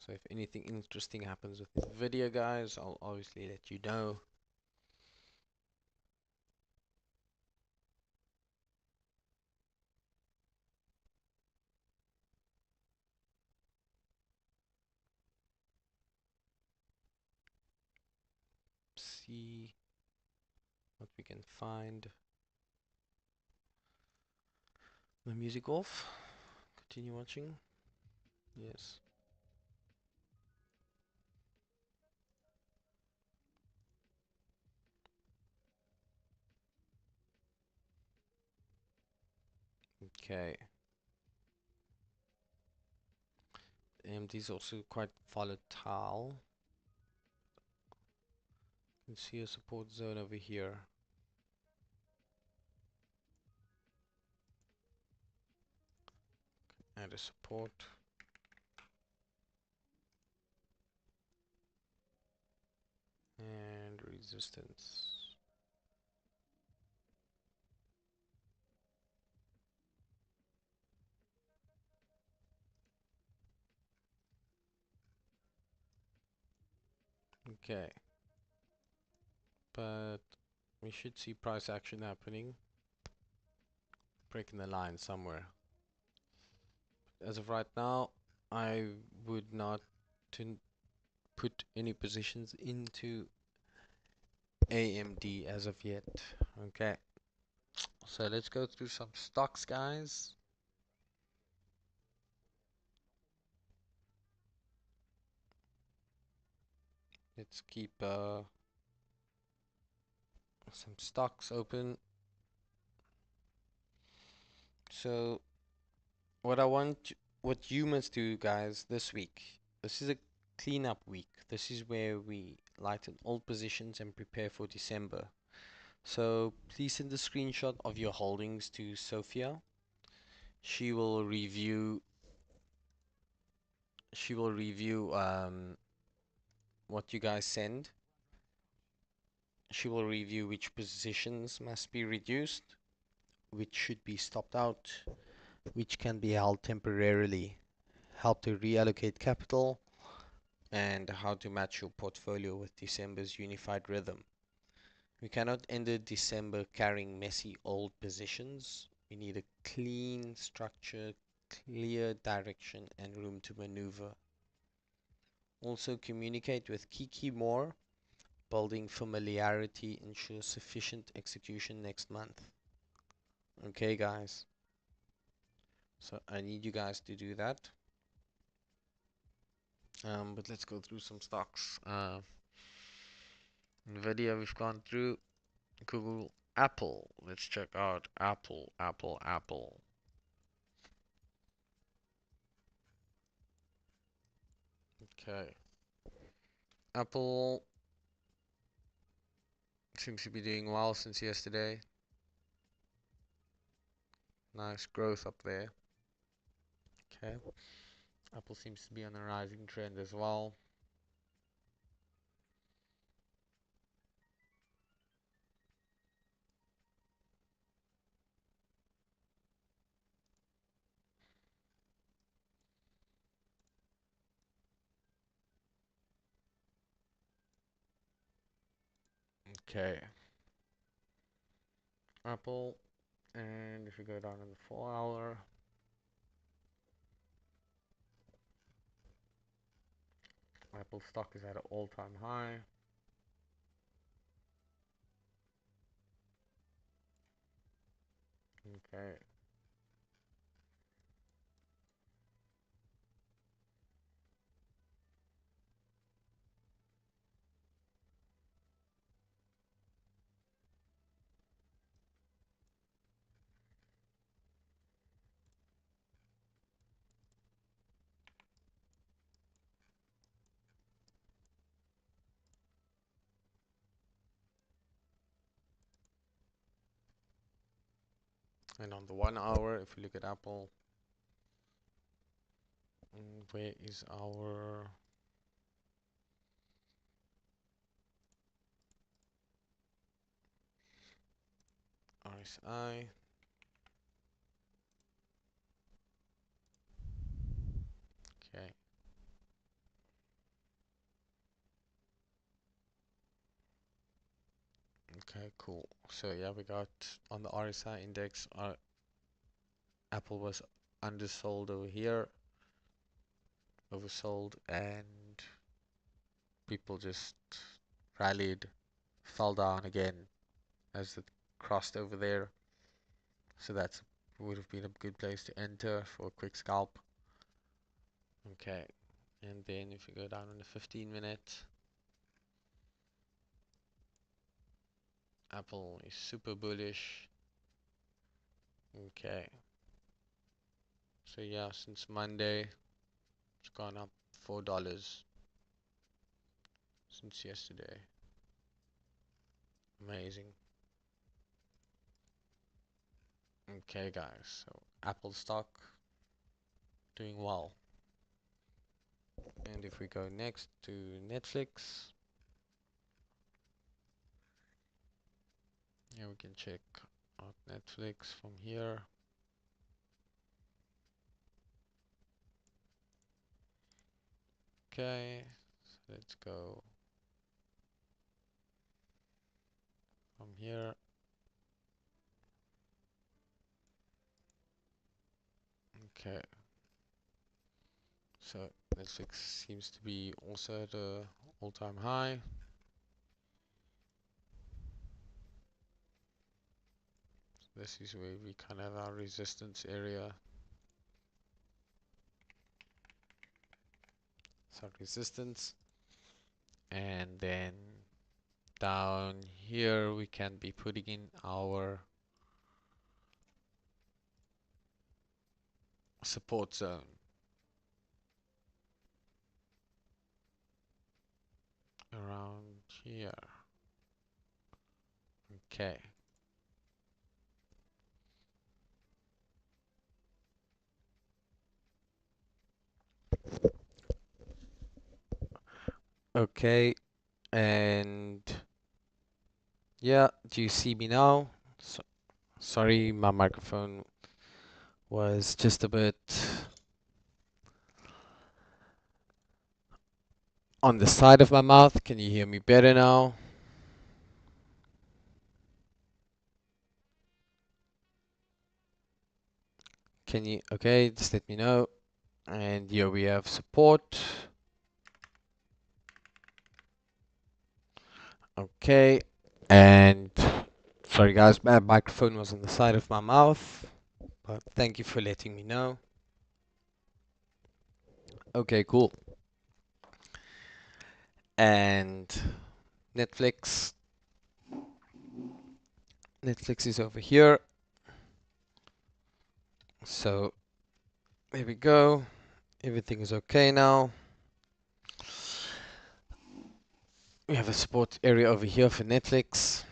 So if anything interesting happens with the video, guys, I'll obviously let you know. See what we can find. The music off. Continue watching. Yes. Okay. AMD is also quite volatile. You can see a support zone over here. Add a support. And resistance. Okay. But we should see price action happening. Breaking the line somewhere. As of right now, I would not put any positions into AMD as of yet. Okay. So let's go through some stocks, guys. Let's keep some stocks open. So what you must do, guys, this week. This is a cleanup week. This is where we lighten old positions and prepare for December. So please send a screenshot of your holdings to Sophia. She will review. She will review what you guys send. She will review which positions must be reduced, which should be stopped out, which can be held temporarily, help to reallocate capital, and how to match your portfolio with December's unified rhythm. We cannot enter December carrying messy old positions. We need a clean structure, clear direction, and room to maneuver. Also communicate with Kiki more. Building familiarity ensures sufficient execution next month. Okay, guys. So I need you guys to do that. But let's go through some stocks. Nvidia, we've gone through. Google, Apple. Let's check out Apple, Apple, Apple. Okay. Apple seems to be doing well since yesterday. Nice growth up there. Okay. Apple seems to be on a rising trend as well. Okay. Apple, and if you go down in the 4 hour, Apple stock is at an all-time high. Okay. And on the 1 hour, if you look at Apple, where is our RSI? Okay. Okay, cool. So yeah, we got on the RSI index, Apple was undersold over here, oversold, and people just rallied, fell down again as it crossed over there. So that would have been a good place to enter for a quick scalp. Okay, and then if you go down on the 15-minute, Apple is super bullish. Okay, So yeah, since Monday, it's gone up $4 since yesterday. Amazing. Okay, guys, so Apple stock doing well. And if we go next to Netflix, yeah, we can check out Netflix from here. Okay, so let's go from here. Okay, so Netflix seems to be also at a all-time high. So this is where we kind of have our resistance area. So resistance, and then down here we can be putting in our support zone. Around here. Okay. Okay, and yeah, do you see me now? Sorry, my microphone was just a bit on the side of my mouth. Can you hear me better now? Can you, okay, just let me know. And here we have support. Okay, and sorry guys, my microphone was on the side of my mouth, but thank you for letting me know. Okay, cool. And Netflix is over here. So there we go. Everything is okay now. We have a support area over here for Netflix.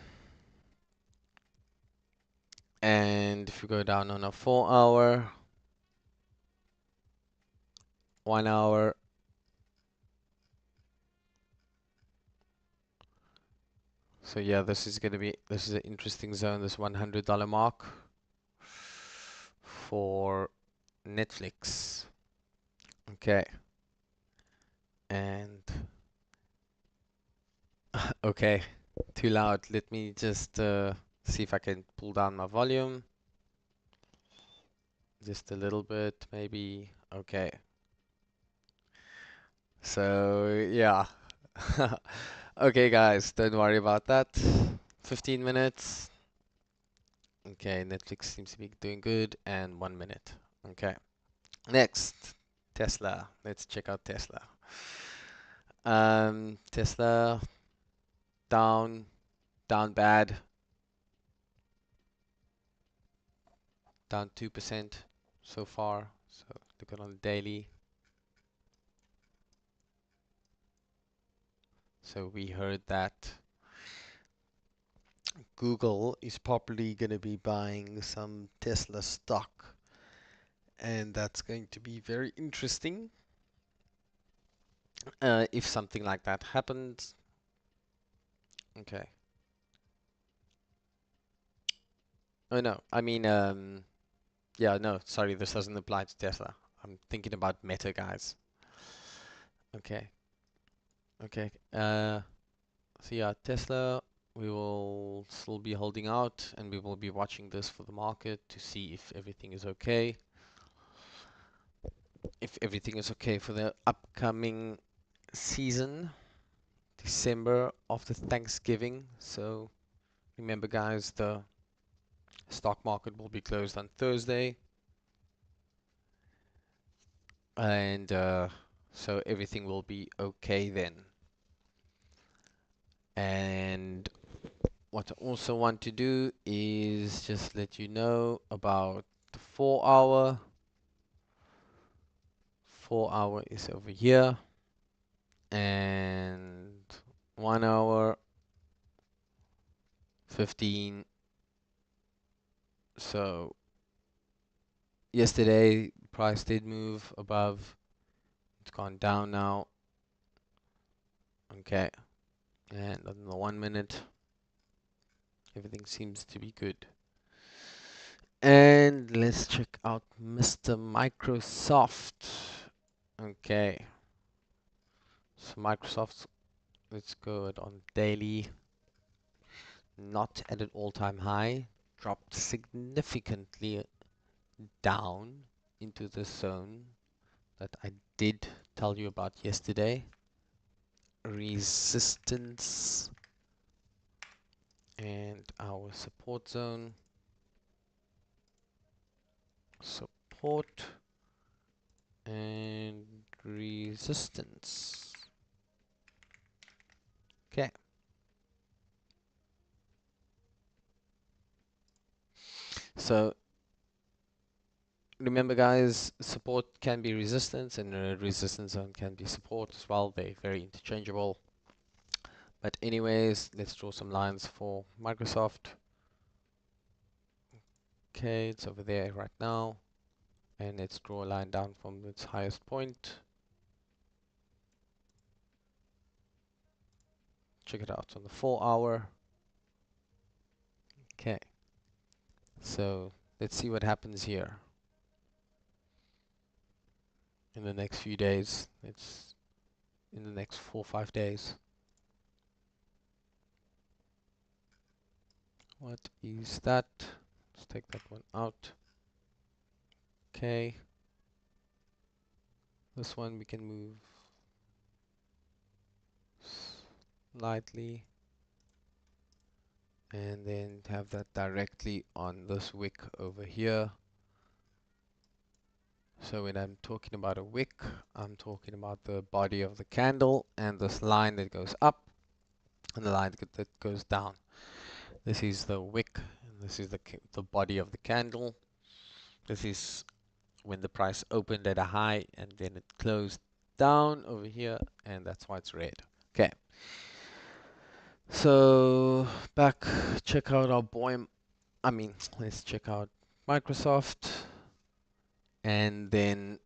And if we go down on a 4-hour, 1 hour, so yeah, this is an interesting zone, this $100 mark for Netflix. Okay. And okay, too loud. Let me just see if I can pull down my volume. Just a little bit, maybe. Okay. So, yeah. Okay, guys, don't worry about that. 15 minutes. Okay, Netflix seems to be doing good. And 1 minute. Okay. Next, Tesla. Let's check out Tesla. Tesla down bad, down 2% so far. So look at on the daily. So we heard that Google is probably going to be buying some Tesla stock, and that's going to be very interesting if something like that happens. Okay. Oh no, I mean, yeah, no, sorry, this doesn't apply to Tesla. I'm thinking about Meta, guys. Okay. Okay. So yeah, Tesla, we will still be holding out, and we will be watching this for the market to see if everything is okay. If everything is okay for the upcoming season, December after Thanksgiving. So remember, guys, the stock market will be closed on Thursday, and so everything will be okay then. And what I also want to do is just let you know about the 4-hour. 4 hour is over here, and 1 hour 15. So yesterday price did move above, it's gone down now. Okay, and on the 1 minute everything seems to be good. And let's check out Mr. Microsoft. Okay, so Microsoft, let's go it on daily. Not at an all-time high, dropped significantly down into the zone that I did tell you about yesterday. Resistance and our support zone. Support and resistance. Okay. So remember guys, support can be resistance and a resistance zone can be support as well. They're very interchangeable. But anyways, let's draw some lines for Microsoft. Okay, it's over there right now. And let's draw a line down from its highest point. Check it out on the 4 hour. Okay. So let's see what happens here in the next few days. It's in the next 4 or 5 days. What is that? Let's take that one out. Okay. This one we can move slightly and then have that directly on this wick over here. So when I'm talking about a wick, I'm talking about the body of the candle and this line that goes up and the line that goes down. This is the wick and this is the body of the candle. This is when the price opened at a high and then it closed down over here, and that's why it's red. Okay. So back, check out our let's check out Microsoft, and then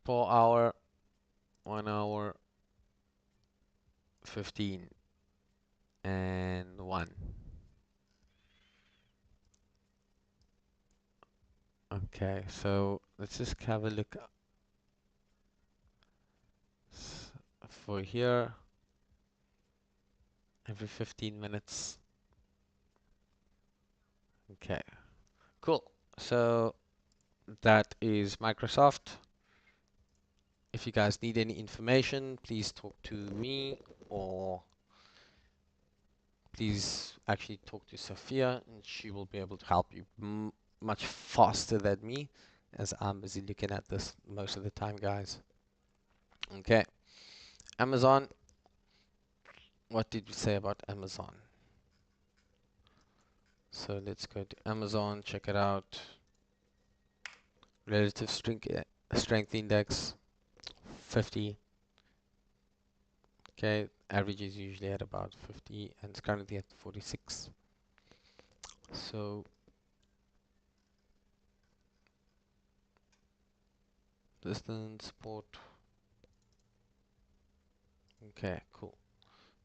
per hour, 1 hour, 15, and 1. Okay, so let's just have a look for here every 15 minutes. Okay, cool. So that is Microsoft. If you guys need any information, please talk to me, or please actually talk to Sophia and she will be able to help you much faster than me, as I'm busy looking at this most of the time, guys. Okay, Amazon. What did we say about Amazon? So let's go to Amazon, check it out. Relative strength index 50. Okay, average is usually at about 50 and it's currently at 46. So distance, support. Okay, cool.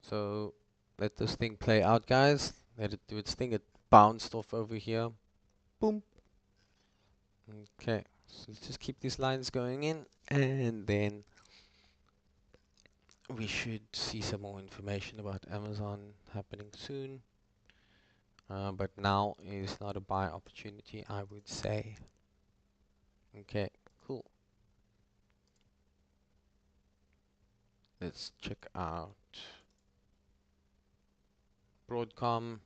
So let this thing play out, guys. Let it do its thing. It bounced off over here. Boom. Okay, so let's just keep these lines going in, and then we should see some more information about Amazon happening soon. But now is not a buy opportunity, I would say. Okay, cool. Let's check out Broadcom.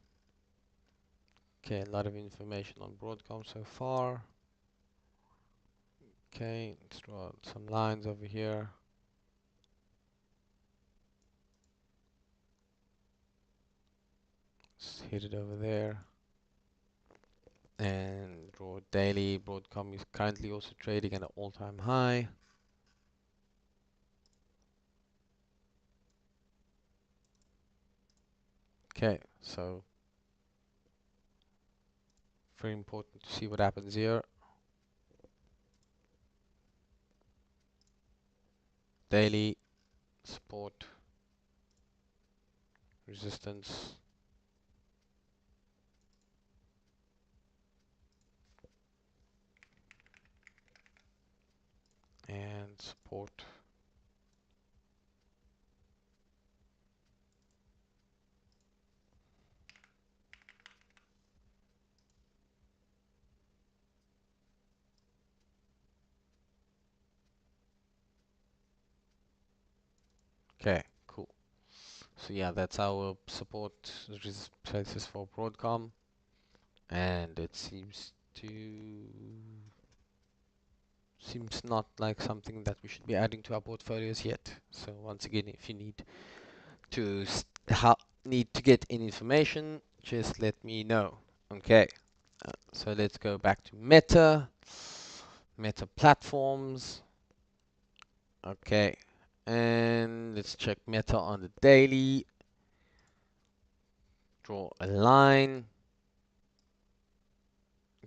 Okay, a lot of information on Broadcom so far. Okay, let's draw some lines over here. Let's hit it over there. And draw daily. Broadcom is currently also trading at an all-time high. Okay, so very important to see what happens here. Daily support, resistance, and support. Okay, cool. So yeah, that's our support places for Broadcom, and it seems not like something that we should be adding to our portfolios yet. So once again, if you need to need to get any information, just let me know. Okay, so let's go back to Meta Platforms. Okay, and let's check Meta on the daily. Draw a line.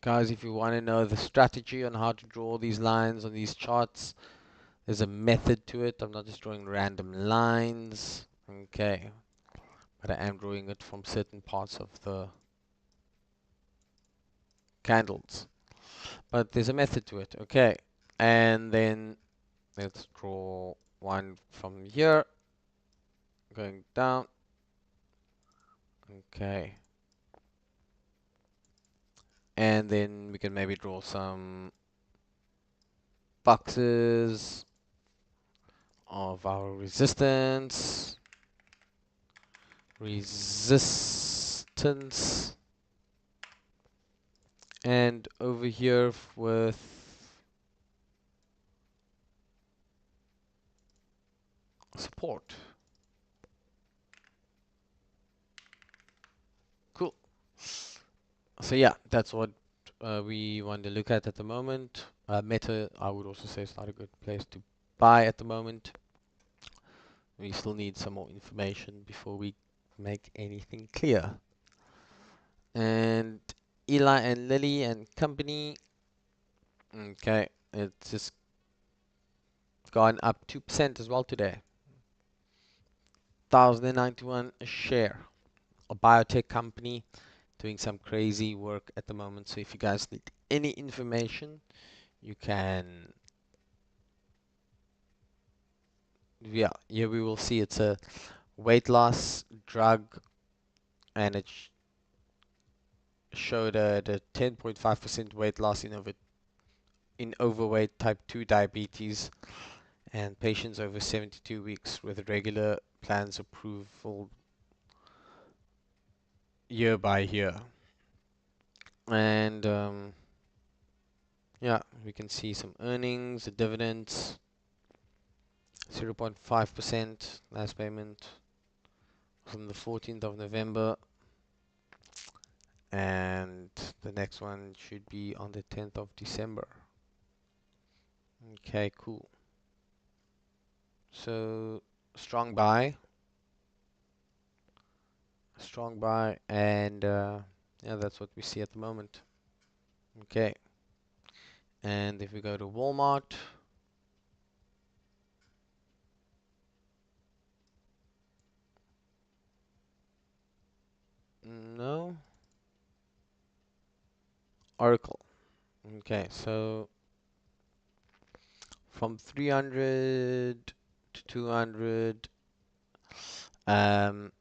Guys, if you want to know the strategy on how to draw these lines on these charts, there's a method to it. I'm not just drawing random lines. Okay, but I am drawing it from certain parts of the candles. But there's a method to it. Okay, and then let's draw one from here, going down. Okay, and then we can maybe draw some boxes of our resistance, and over here with support. Cool. So yeah, that's what we want to look at the moment. Meta, I would also say, is not a good place to buy at the moment. We still need some more information before we make anything clear. And Eli and Lilly and company. Okay, it's just gone up 2% as well today. 1,091 a share. A biotech company doing some crazy work at the moment. So if you guys need any information, you can. Yeah, here we will see it's a weight loss drug, and it showed a 10.5% weight loss in overweight type 2 diabetes and patients over 72 weeks with regular plans approval year by year. And yeah, we can see some earnings, the dividends, 0.5% last payment from the 14th of November, and the next one should be on the 10th of December. Okay, cool. So strong buy, and yeah, that's what we see at the moment. Okay, and if we go to Walmart, no, Oracle. Okay, so from 300 to 200, um,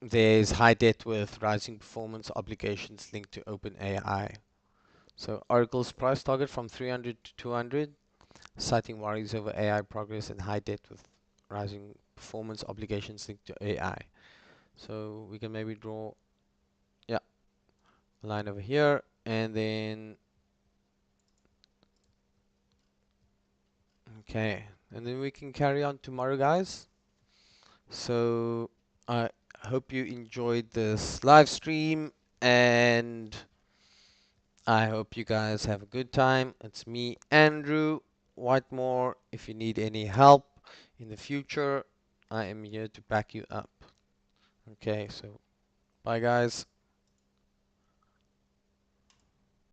there's high debt with rising performance obligations linked to OpenAI. So Oracle's price target from 300 to 200, citing worries over AI progress and high debt with rising performance obligations linked to AI. So we can maybe draw, yeah, a line over here, and then, okay, and then we can carry on tomorrow, guys. So I hope you enjoyed this live stream, And I hope you guys have a good time. It's me, Andrew Whitemore. If you need any help in the future, I am here to back you up. Okay, so bye guys.